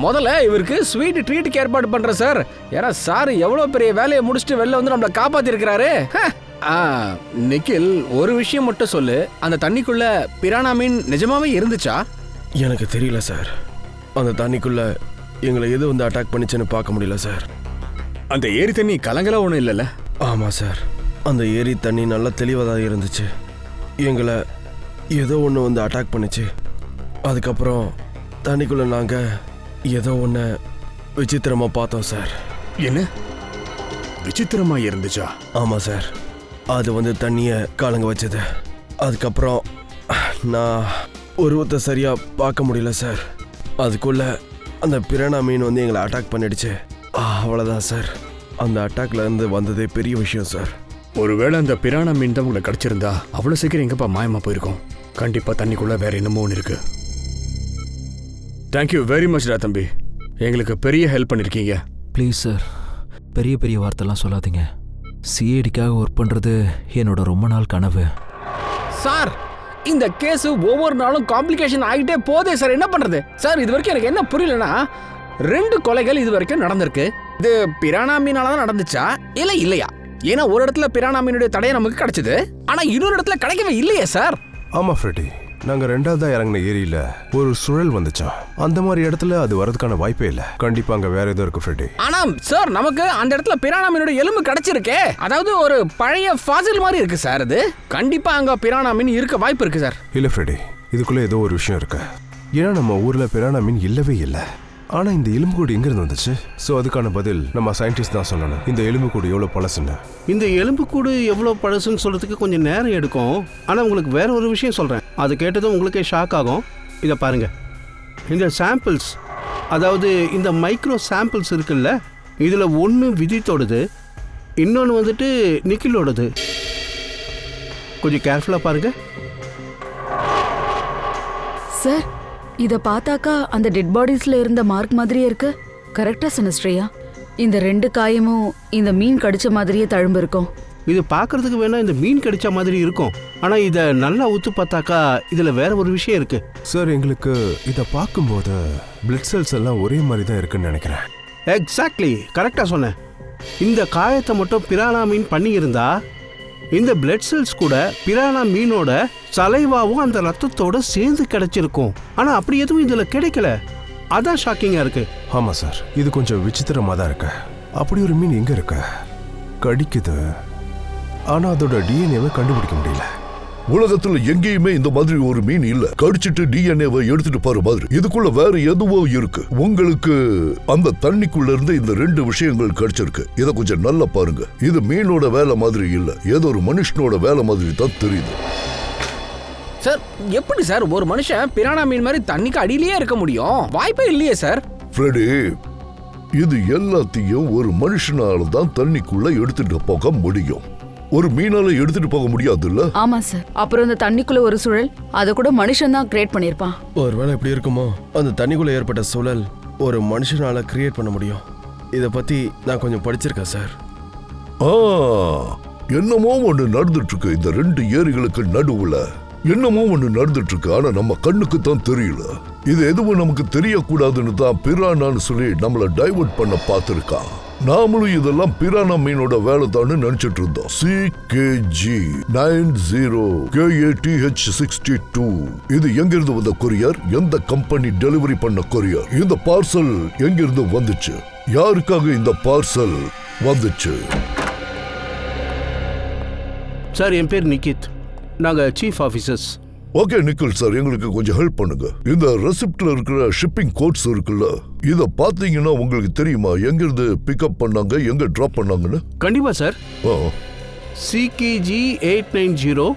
முதல்ல இவருக்கு ஸ்வீட் ட்ரீட்டுக்கு ஏற்பாடு பண்றேன் சார். ஏன்னா சார் எவ்வளவு பெரிய வேலையை முடிச்சுட்டு வெளில வந்து நம்மள காப்பாத்தி இருக்கிறாரு. நிக்கில், ஒரு விஷயம் மட்டும் சொல்லு, அந்த தண்ணிக்குள்ள பிரானா மீன் நிஜமாவே இருந்துச்சா? எனக்கு தெரியல சார். அந்த தண்ணிக்குள்ள எங்களை எது வந்து அட்டாக் பண்ணிச்சுன்னு பார்க்க முடியல சார். அந்த ஏரி தண்ணி கலங்கலா ஒன்றும் இல்லைல்ல? ஆமாம் சார், அந்த ஏரி தண்ணி நல்லா தெளிவாக தான் இருந்துச்சு. எங்களை ஏதோ ஒன்று வந்து அட்டாக் பண்ணிச்சு. அதுக்கப்புறம் தண்ணிக்குள்ளே நாங்கள் ஏதோ ஒன்று விசித்திரமாக பார்த்தோம் சார். என்ன விசித்திரமா இருந்துச்சா? ஆமாம் சார், அது வந்து தண்ணியை கலங்க வச்சது. அதுக்கப்புறம் நான் உருவத்தை சரியாக பார்க்க முடியல சார். அதுக்குள்ளே அந்த பிரானா மீன் வந்து எங்களை அட்டாக் பண்ணிடுச்சு. அவ்வளோதான் சார். அந்த அட்டாக்லேருந்து வந்ததே பெரிய விஷயம் சார். ஒருவேளை அந்த பிரானா மீன் தான் உங்களை கிடச்சிருந்தா அவ்வளோ சீக்கிரம் எங்கப்பா மாயமாக போயிருக்கோம். கண்டிப்பாக தண்ணிக்குள்ளே வேற என்னமோ ஒன்று இருக்கு. தேங்க்யூ வெரி மச் டா தம்பி, எங்களுக்கு பெரிய ஹெல்ப் பண்ணியிருக்கீங்க. ப்ளீஸ் சார், பெரிய பெரிய வார்த்தைலாம் சொல்லாதீங்க. சிஐடிக்காக ஒர்க் பண்ணுறது என்னோட ரொம்ப நாள் கனவு. சார், இந்த கேஸ் ஒவ்வொரு நாளும் காம்ப்ளிகேஷன் ஆகிட்டே போதே சார். என்ன பண்ணுறது சார்? இது வரைக்கும் எனக்கு என்ன புரியலன்னா, 2 கொலைகள் இது வரைக்கும் நடந்திருக்கு. இது பிரானா மீனால தான் நடந்துச்சா இல்லை இல்லையா? ஏன்னா ஒரு இடத்துல பிரானா மீனுடைய தடையை நமக்கு கிடைச்சது, ஆனால் இன்னொரு இடத்துல கிடைக்கவே இல்லையே சார். ஆமாம் ஃப்ரெட்டி, நாங்கள் 2ஆவதா இறங்கின ஏரியில் ஒரு சுழல் வந்துச்சோம். அந்த மாதிரி இடத்துல அது வரதுக்கான வாய்ப்பே இல்லை. கண்டிப்பாக அங்கே வேற எதுவும் இருக்கு ஃப்ரெட்டி. ஆனால் சார், நமக்கு அந்த இடத்துல பிரானா மீனோட எலும்பு கிடைச்சிருக்கே. அதாவது ஒரு பழைய ஃபாசில் மாதிரி இருக்கு சார். அது கண்டிப்பாக அங்கே பிரானா மீன் இருக்க வாய்ப்பு இருக்கு சார். இல்லை ஃப்ரெட்டி, இதுக்குள்ளே ஏதோ ஒரு விஷயம் இருக்கு. ஏன்னா நம்ம ஊரில் பிரானா மீன் இல்லவே இல்லை. ஆனால் இந்த எலும்புக்கூடு எங்கேருந்து வந்துச்சு? ஸோ அதுக்கான பதில் நம்ம சயின்டிஸ்ட் தான் சொல்லணும். இந்த எலும்புக்கூடு எவ்வளோ பழசுன்னு. இந்த எலும்புக்கூடு எவ்வளோ பழசுன்னு சொல்கிறதுக்கு கொஞ்சம் நேரம் எடுக்கும். ஆனால் உங்களுக்கு வேற ஒரு விஷயம் சொல்கிறேன், அது கேட்டதும் உங்களுக்கே ஷாக் ஆகும். இதை பாருங்கள், இந்த சாம்பிள்ஸ், அதாவது இந்த மைக்ரோ சாம்பிள்ஸ் இருக்குல்ல, இதில் ஒன்று விதித்தோடது, இன்னொன்று வந்துட்டு நிக்கிலோடது. கொஞ்சம் கேர்ஃபுல்லாக பாருங்கள் சார். இத பார்த்தாக்கா அந்த டெட் பாடிஸ்ல இருந்த மார்க் மாதிரியே இருக்கு. கரெக்டா சொன்ன ஸ்ரேயா, இந்த 2 காயமும் இந்த மீன் கடிச்ச மாதிரியே தழும்பு இருக்கும். இது பார்க்கறதுக்கு வேணா இந்த மீன் கடிச்ச மாதிரி இருக்கும், ஆனால் இதை நல்லா உத்து பார்த்தாக்கா இதில் வேற ஒரு விஷயம் இருக்கு. சார், எங்களுக்கு இதை பார்க்கும்போது பிளட் செல்ஸ் எல்லாம் ஒரே மாதிரி தான் இருக்குன்னு நினைக்கிறேன். எக்ஸாக்ட்லி, கரெக்டாக சொன்னேன். இந்த காயத்தை மட்டும் பிரானா மீன் பண்ணியிருந்தா இந்த பிளட் செல்ஸ் கூட பிரானா மீனோட சலைவாவும் அந்த ரத்தத்தோட சேர்ந்து கிடைச்சிருக்கும். ஆனால் அப்படி எதுவும் இதில் கிடைக்கல. அதான் ஷாக்கிங்காக இருக்கு. ஆமாம் சார், இது கொஞ்சம் விசித்திரமாக தான் இருக்கு. அப்படி ஒரு மீன் எங்கே இருக்கு? கடிக்குது, ஆனால் அதோட டிஎன்ஏவை கண்டுபிடிக்க முடியல. உலகத்துல எங்கேயுமே இந்த மாதிரி ஒரு மீன் இல்ல. கடிச்சிட்டு டிஎன்ஏவை எடுத்துட்டு போற மாதிரி இதுக்குள்ள வேற எதுவோ இருக்கு. உங்களுக்கு அந்த தண்ணிக்குள்ள இருந்து இந்த 2 விஷயங்கள் கிடைச்சிருக்கு. இத கொஞ்சம் நல்லா பாருங்க. இது மீனோட வேலை மாதிரி இல்ல, ஏதோ ஒரு மனுஷனோட வேலை மாதிரி தான் தெரியுது. சார், எப்படி சார் ஒரு மனுஷன் பிரானா மீன் மாதிரி தண்ணிக்கு அடியிலேயே இருக்க முடியும்? வாய்ப்பே இல்லையே சார். ஃப்ரெடி, இது எல்லாத்தையும் ஒரு மனுஷனால தான் தண்ணிக்குள்ள எடுத்துட்டு போக முடியும். ஒரு மீனால எடுத்துட்டு போக முடியாது இல்ல? ஆமா சார். அப்புறம் இந்த தண்ணிக்குள்ள ஒரு சுழல், அத கூட மனுஷன் தான் கிரியேட் பண்ணிருப்பான். ஒருவேளை எப்படி இருக்குமோ, அந்த தண்ணிக்குள்ள ஏற்பட்ட சுழல் ஒரு மனுஷனால கிரியேட் பண்ண முடியும். இதை பத்தி நான் கொஞ்சம் படிச்சிருக்கேன் சார். என்னமோ ஒண்ணு நடந்துட்டு இருக்கு இந்த 2 ஏரிகளுக்கு நடுவுல. என்னமோ ஒண்ணு நடந்துட்டு இருக்கு, ஆனா நம்ம கண்ணுக்கு தான் தெரியல. இது எதுவும் நமக்கு தெரியக்கூடாதுன்னு தான் பிரானான்னு சொல்லி நம்மள டைவர்ட் பண்ண பார்த்திருக்கான். நாமளும் இதெல்லாம் பிரானா மீனோட வேலை தான் நினைச்சிட்டு இருந்தோம். CKG90KATH62 இது எங்கிருந்து வந்த கொரியர்? எந்த கம்பெனி டெலிவரி பண்ண கொரியர்? இந்த பார்சல் எங்கிருந்து வந்துச்சு? யாருக்காக இந்த பார்சல்? வந்துச்சு. சார் என் பேர் நிக்கித், நாங்கள் chief officers. Okay Nikhil sir, எங்களுக்கு கொஞ்சம் ஹெல்ப் பண்ணுங்க. இந்த ரெசிப்ட்ல இருக்கிற ஷிப்பிங் கோட்ஸ் இருக்குல்ல, இத பாத்தீங்கன்னா உங்களுக்கு தெரியுமா எங்க இருந்து பிக்கப் பண்ணாங்க, எங்க டிராப் பண்ணாங்கன்னு? கண்டிப்பா சார். CKG 890.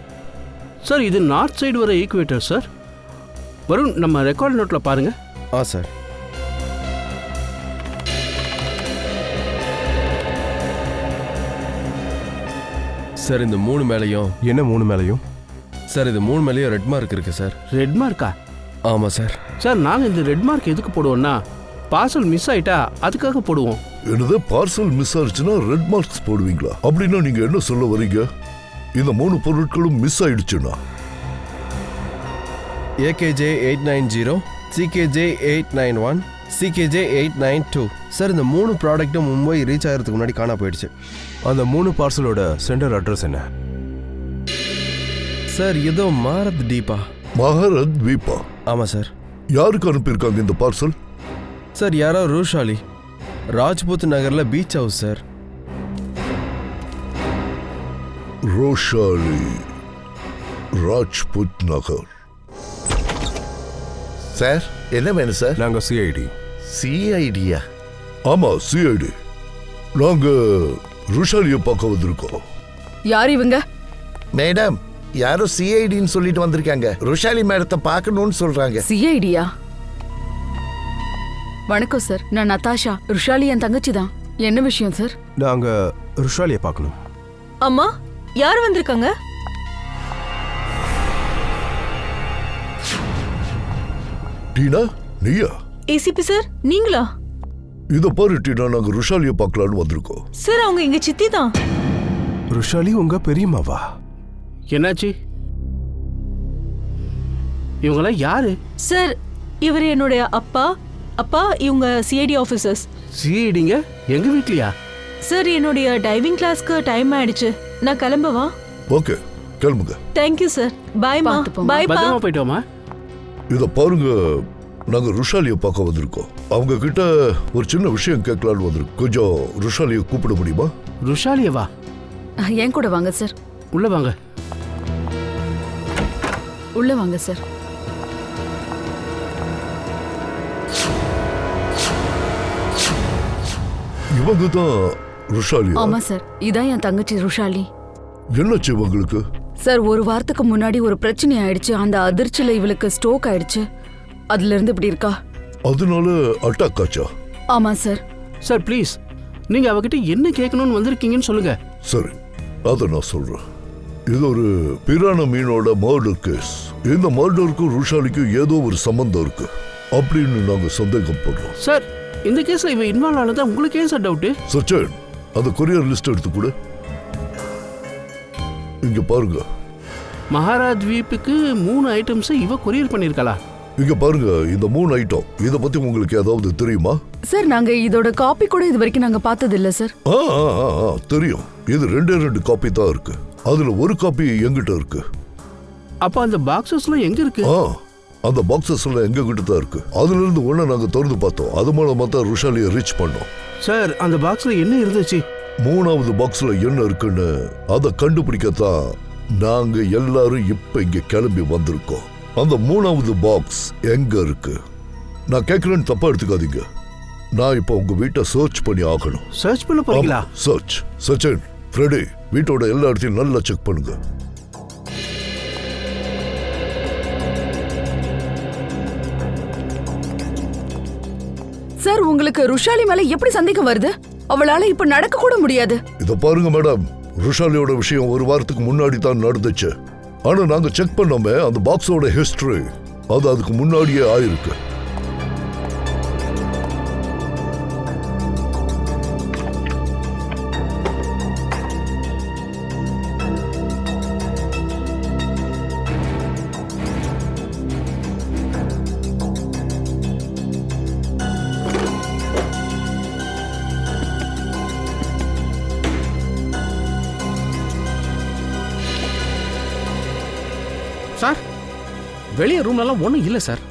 சார் இது நார்த் சைடு வர ஈக்குவேட்டர் சார். வருண், நம்ம ரெக்கார்ட் நோட்டில் பாருங்க. சார். சார் இந்த 3 மேலையும் என்ன 3 மேலையும்? சார் இது 3 மேலையும் ரெட் மார்க் இருக்கு சார். ரெட் மார்க்கா? ஆமாம் சார். சார் நாங்கள் இந்த ரெட் மார்க் எதுக்கு போடுவோம்னா, பார்சல் மிஸ் ஆயிட்டா அதுக்காக போடுவோம். என்னது பார்சல் மிஸ் ஆயிடுச்சுன்னா ரெட் மார்க்ஸ் போடுவீங்களா? அப்படின்னா நீங்க என்ன சொல்ல வரீங்க? இந்த 3 பொருட்களும் மிஸ் ஆயிடுச்சுன்னா AKJ 890, CKJ 891, CKJ 892. சார் இந்த 3 ப்ராடக்ட்டும் மும்பை ரீச் ஆகிறதுக்கு முன்னாடி காணா போயிடுச்சு. அந்த 3 பார்சலோட சென்டர் அட்ரஸ் என்ன? சார் ஏதோ மாரத் டீப்பா. மகாரத் தீபா? ஆமாம் சார். யாருக்கு அனுப்பியிருக்காங்க இந்த பார்சல்? சார் யாரோ ரூஷாலி, ராஜ்புத் நகரில் பீச் ஹவுஸ் சார். ரோஷாலி, ராஜ்புத் நகர். சார் என்ன வேணும் சார்? நாங்க CID. CIDயா? ஆமா CID. நாங்க ருஷாலியை பார்க்க வந்திருக்கோம். யார் இவங்க? மேடம், யாரோ CIDன்னு சொல்லிட்டு வந்திருக்காங்க. ருஷாலி மேடத்தை பார்க்கணும்னு சொல்றாங்க. CIDயா? வணக்கம் சார், நான் நதாஷா. ருஷாலி என் தங்கச்சி தான். என்ன விஷயம் சார்? நாங்க ருஷாலியை பார்க்கணும். அம்மா, யார் வந்திருக்காங்க? டீனா, நீயா? ACP சார், நீங்களா? இத பாரு டீனா, நாங்க ருஷாலியை பார்க்கலான்னு வந்திருக்கோம். சார் அவங்க எங்க சித்தி தான். ருஷாலி உங்க பெரியம்மாவா? என்னாச்சு? இவங்களாம் யாரு? சார் இவர் என்னுடைய அப்பா. இவங்க CID ஆஃபீஸர்ஸ். CIDங்க? எங்க வீட்லயா? சார் என்னுடைய டைவிங் கிளாஸ்க்கு டைம் ஆயிடுச்சு, நான் கிளம்பவா? ஓகே கிளம்புங்க. Thank you sir. பாய்மா. பார்த்து போங்க. பாய் பா. பத்திரமா போயிட்டு வாமா. இத பாருங்க, நாங்க ருஷாலியை பார்க்க வந்திருக்கோம். அவங்க கிட்ட ஒரு சின்ன விஷயம் கேட்கலான்னு வந்திருக்கோம். கொஞ்சம் ருஷாலியை கூப்பிட முடியுமா? ருஷாலியவா? என் கூட வாங்க சார். உள்ள வாங்க. உள்ள வாங்க சார். இவங்க தான் ருஷாலியா? ஆமா சார், இதான் என் தங்கச்சி ருஷாலி. என்னாச்சு இவங்களுக்கு? சார் ஒரு வாரத்துக்கு முன்னாடி ஒரு பிரச்சனை ஆயிடுச்சு. அந்த அதிர்ச்சியில இவளுக்கு ஸ்ட்ரோக் ஆயிடுச்சு. அதுல இருந்து இப்படி இருக்கா. அதனால அட்டாக் ஆச்சா? ஆமா சார். சார் ப்ளீஸ், நீங்க அவகிட்ட என்ன கேட்கணும்னு வந்திருக்கீங்கன்னு சொல்லுங்க. சரி, அத நான் சொல்றேன். இது ஒரு பிரான மீனோட மர்டர் கேஸ். இந்த மர்டருக்கும் ருஷாலிக்கும் ஏதோ ஒரு சம்பந்தம் இருக்கு அப்படின்னு நாங்க சந்தேகம் பண்றோம். சார் இந்த கேஸ்ல இவ இன்வால்வ் ஆனதா உங்களுக்கு ஏன் சார் டவுட்? சச்சன், அந்த கொரியர் லிஸ்ட் எடுத்து கொடு. இங்க பாருங்க. மகாராஜ் வீப்புக்கு 3 ஐட்டம்ஸ் இவ கொரியர் பண்ணிருக்கலா? இங்க பாருங்க, இந்த 3 ஐட்டம் இத பத்தி உங்களுக்கு ஏதாவது தெரியுமா? சார் நாங்க இதோட காப்பி கூட இது வரைக்கும் நாங்க பார்த்தது இல்ல சார். தெரியும். இது 2 காப்பி தான் இருக்கு. அதுல ஒரு காப்பி எங்கிட்ட இருக்கு. அப்ப அந்த பாக்ஸஸ்லாம் எங்க இருக்கு? அந்த பாக்ஸஸ் எல்லாம் எங்க கிட்ட தான் இருக்கு. அதுல இருந்து ஒண்ணு நாங்க திறந்து பார்த்தோம். அது மூலமா தான் ருஷாலியை ரீச் பண்ணோம். சார் அந்த பாக்ஸ்ல என்ன இருந்துச்சு? 3வது பாக்ஸ்ல என்ன இருக்குன்னு அதை கண்டுபிடிக்கத்தான் நாங்க எல்லாரும் இப்ப இங்க கிளம்பி வந்திருக்கோம். அந்த 3வது பாக்ஸ் எங்க இருக்கு? நான் கேட்கிறேன்னு தப்பா எடுத்துக்காதீங்க. நான் இப்ப உங்க வீட்டை சர்ச் பண்ணி ஆகணும். சர்ச் பண்ண போறீங்களா? சர்ச். சச்சின், ஃப்ரெடி, வீட்டோட எல்லா இடத்தையும் நல்லா செக் பண்ணுங்க. சார் உங்களுக்கு ருஷாலி மேல எப்படி சந்தேகம் வருது? அவளால இப்ப நடக்க கூட முடியாது. இத பாருங்க மேடம், ருஷாலியோட விஷயம் ஒரு வாரத்துக்கு முன்னாடி தான் நடந்துச்சு. ஆனா நாங்க செக் பண்ணோமே, அந்த பாக்ஸோட ஹிஸ்டரி அது அதுக்கு முன்னாடியே ஆயிருக்கு. சார் வெளியே ரூம்லாம் ஒன்றும் இல்லை சார்.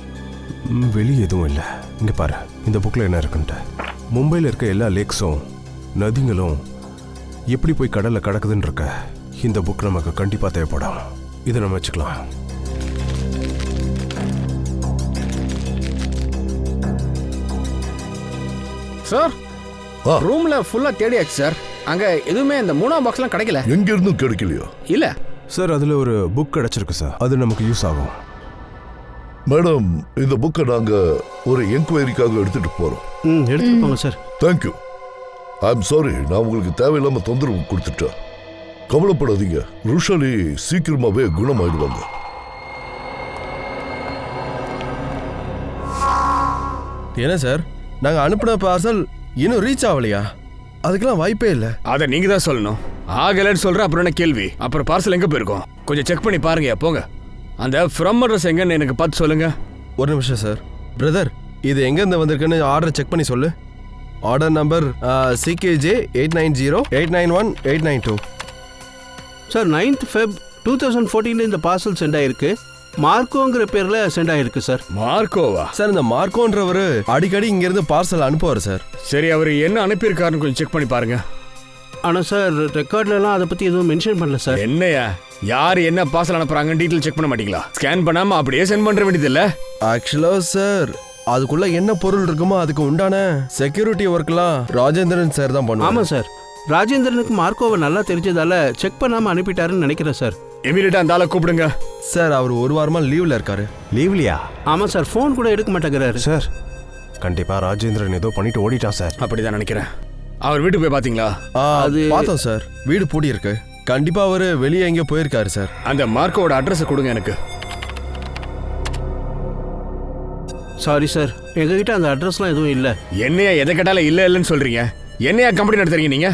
வெளியே எதுவும் இல்லை. இங்கே பாரு, இந்த புக்கில் என்ன இருக்குன்ட்டு. மும்பையில் இருக்க எல்லா லேக்ஸும் நதிங்களும் எப்படி போய் கடல்ல கடக்குதுன்னு இருக்க இந்த புக் நமக்கு கண்டிப்பா தேவைப்படும். இதை நம்ம வச்சுக்கலாம். சார் ரூம்ல ஃபுல்லா தேடியாச்சு சார். அங்க எதுவுமே இந்த 3ஆம் பாக்ஸ்லாம் கிடைக்கல. எங்க இருந்தும் கிடைக்கலையா? இல்ல சார், அதுல ஒரு புக் கிடைச்சிருக்கு சார். அது நமக்கு யூஸ் ஆகும். மேடம், இந்த புக்கை நாங்க ஒரு என்கொயரிக்காக எடுத்துட்டு போறோம். எடுத்துட்டு போங்க sir. Thank you. I am sorry, நான் உங்களுக்கு தேவையில்லாம தொந்தரவு கொடுத்துட்டேன். கவலைப்படாதீங்க, ருஷாலி சீக்கிரமாவே குணமாயிடுவாங்க. என்ன சார், நாங்கள் அனுப்பின பார்சல் இன்னும் ரீச் ஆகலையா? அதுக்கெல்லாம் வாய்ப்பே இல்லை. அதை நீங்க தான் சொல்லணும். ஆகலன்னு சொல்ற அப்புறம் என்ன கேள்வி? அப்புறம் பார்சல் எங்க போயிருக்கோம்? கொஞ்சம் செக் பண்ணி பாருங்க. போங்க. அந்த ஃப்ரம் அட்ரஸ் எங்கன்னு எனக்கு பார்த்து சொல்லுங்க. ஒரு நிமிஷம் சார். பிரதர், இது எங்கேருந்து வந்திருக்குன்னு ஆர்டர் செக் பண்ணி சொல்லு. Order number CKJ 890-891-892. Sir 9th Feb 2014 இந்த பார்சல் சென்ட் ஆயிருக்கு. மார்க்கோங்கிற பேர்ல சென்ட் ஆயிருக்கு சார். மார்க்கோவா? சார், இந்த மார்க்கோன்றவர் அடிக்கடி இங்கேருந்து பார்சல் அனுப்புவார் சார். சரி, அவர் என்ன அனுப்பியிருக்காருன்னு கொஞ்சம் செக் பண்ணி பாருங்க. ஆனா சார் ரெக்கார்ட்லலாம் அதை பத்தி எதுவும் மென்ஷன் பண்ணல சார். என்னையா, யார் என்ன பார்சல் அனுப்புறாங்கன்னு டீட்டெயில் செக் பண்ண மாட்டீங்களா? ஸ்கேன் பண்ணாம அப்படியே சென்ட் பண்ற வேண்டியது இல்ல? ஆக்சுவலாக சார், அதுக்குள்ள என்ன பொருள் இருக்குமோ அதுக்கு உண்டான செக்யூரிட்டி ஒர்க்லாம் ராஜேந்திரன் சார் தான் பண்ணுவாங்க. ஆமா சார், ராஜேந்திரனுக்கு மார்க்கோவை நல்லா தெரிஞ்சதால செக் பண்ணாம அனுப்பிட்டாருன்னு நினைக்கிறேன் சார். இமீடியட்டா அந்த ஆளை கூப்பிடுங்க சார். அவர் ஒரு வாரமா லீவ்ல இருக்காரு. லீவ்லியா? ஆமா சார், ஃபோன் கூட எடுக்க மாட்டேங்கிறாரு சார். கண்டிப்பா ராஜேந்திரன் ஏதோ பண்ணிட்டு ஓடிட்டான் சார். அப்படிதான் நினைக்கிறேன். அவர் வீட்டுக்கு போய் பாத்தீங்களா? அது பார்த்தோம் சார், வீடு பூட்டி இருக்கு. கண்டிப்பா அவரு வெளியே எங்கேயோ போயிருக்காரு சார். அந்த மார்க்கோட அட்ரஸ் கொடுங்க எனக்கு. சாரி சார், எங்ககிட்ட அந்த அட்ரஸ்லாம் எதுவும் இல்லை. என்னையா எதை கேட்டாலும் இல்ல இல்லைன்னு சொல்றீங்க? என்னையா கம்பெனி நடத்துறீங்க நீங்க?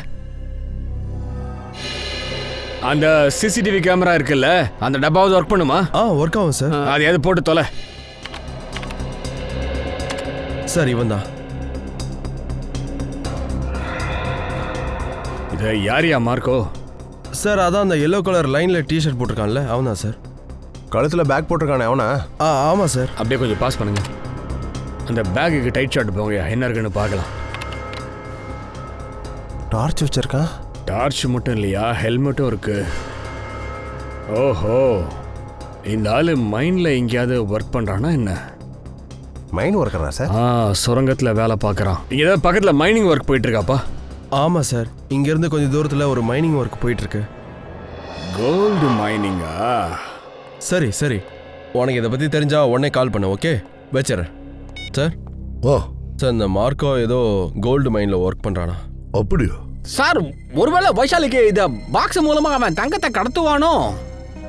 அந்த CCTV கேமரா இருக்குல்ல, அந்த டப்பாவது ஒர்க் பண்ணுமா? ஒர்க் ஆகும் சார். அதையாவது போட்டு தொலை. சார், இவன் தான். இது யாரியா மார்க்கோ? சார், அதான் அந்த எல்லோ கலர் லைன்ல டிஷர்ட் போட்டிருக்கான்ல, அவன் தான் சார். கழுத்துல பேக் போட்டிருக்கானே அவனா? ஆமா சார். அப்படியே கொஞ்சம் பாஸ் பண்ணுங்க. அந்த பேக்குக்கு டைட் ஷாட் போங்க, என்ன இருக்குன்னு பார்க்கலாம். டார்ச் வச்சிருக்கான். டார்ச் மட்டும் இல்லையா, ஹெல்மெட்டும் இருக்கு. ஓஹோ, இந்த ஆளு மைன்ல எங்கேயாவது ஒர்க் பண்றானா என்ன? மைன் ஒர்க்கரா சார்? சுரங்கத்துல வேலை பார்க்கறான். இங்க ஏதாவது பக்கத்துல மைனிங் ஒர்க் போயிட்டு இருக்காப்பா? ஆமா சார், இங்க இருந்து கொஞ்சம் தூரத்துல ஒரு மைனிங் ஒர்க் போயிட்டு இருக்கு. கோல்டு மைனிங்கா? சரி சரி, உனக்கு இதை பத்தி தெரிஞ்சா உடனே கால் பண்ண. ஓகே, வச்சுறேன் சார். சார், இந்த மார்க்கோ ஏதோ கோல்டு மைன்ல ஒர்க் பண்றானா? அப்படியா சார்? ஒருவேளை வைஷாலிக்கு இந்த பாக்ஸ் மூலமா அவன் தங்கத்தை கடத்துவானோ?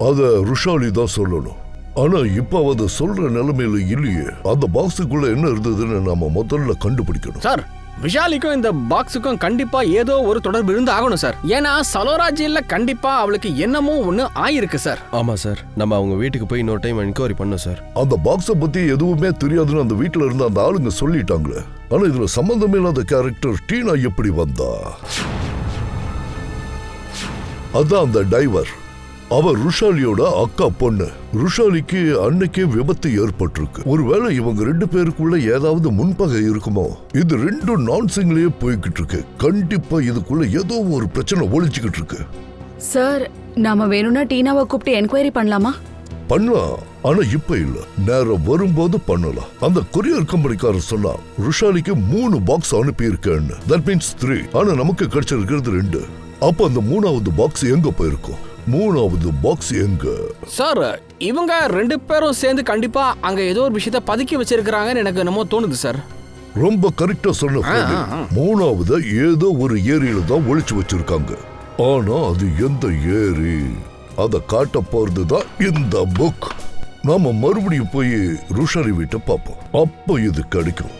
அத ருஷாலி தான் சொல்லணும். ஆனா இப்ப அவ சொல்ற நிலைமையில இல்லையே. அந்த பாக்ஸுக்குள்ள என்ன இருந்ததுன்னு நாம முதல்ல கண்டுபிடிக்கணும். சார், விஷாலிக்கும் இந்த பாக்ஸுக்கும் கண்டிப்பா ஏதோ ஒரு தொடர்பு இருந்து ஆகணும் சார். ஏன்னா சலோராஜில கண்டிப்பா அவளுக்கு என்னமோ ஒண்ணு ஆயிருக்கு சார். ஆமா சார், நம்ம அவங்க வீட்டுக்கு போய் இன்னொரு டைம் என்கொயரி பண்ணோம் சார். அந்த பாக்ஸ பத்தி எதுவுமே தெரியாதுன்னு அந்த வீட்டுல இருந்த அந்த ஆளுங்க சொல்லிட்டாங்களே. ஆனா இதுல சம்பந்தமே இல்லாத கேரக்டர் டீனா எப்படி வந்தா? அதான் அந்த டைவர். அவ ருஷாலியோட அக்கா பொண்ணு. ருஷாலிக்கு அன்னைக்கே விபத்து ஏற்பட்டிருக்கு. ஒருவேளை இவங்க 2 பேருக்குள்ள ஏதாவது முன்பகை இருக்குமோ? இது 2 நான்சிங்லயே போய்கிட்டு இருக்கு. கண்டிப்பா இதுக்குள்ள ஏதோ ஒரு பிரச்சனை ஒளிச்சுக்கிட்டு இருக்கு. சார், நாம வேணும்னா டீனாவை கூப்பிட்டு என்கொயரி பண்ணலாமா? பண்ணலாம், ஆனா இப்ப இல்ல. நேரம் வரும்போது பண்ணலாம். அந்த கொரியர் கம்பெனிக்காரர் சொன்னா ருஷாலிக்கு 3 பாக்ஸ் அனுப்பி இருக்கேன்னு. That means 3. ஆனா நமக்கு கிடைச்சிருக்கிறது 2. அப்ப அந்த 3வது பாக்ஸ் எங்க போயிருக்கும்? 3வது பாக்ஸ் எங்க? சார், இவங்க 2 பேரும் சேர்ந்து கண்டிப்பா அங்க ஏதோ ஒரு விஷயத்தை பதுக்கி வச்சிருக்காங்கன்னு எனக்கு என்னமோ தோணுது சார். ரொம்ப கரெக்டா சொன்ன. 3வது ஏதோ ஒரு ஏரியில தான் ஒளிச்சு வச்சிருக்காங்க. ஆனா அது எந்த ஏரி? அத காட்ட போறதுதான் இந்த புக். நாம மறுபடியும் போய் ருஷாலி வீட்டை பார்ப்போம். அப்ப இது கிடைக்கும்.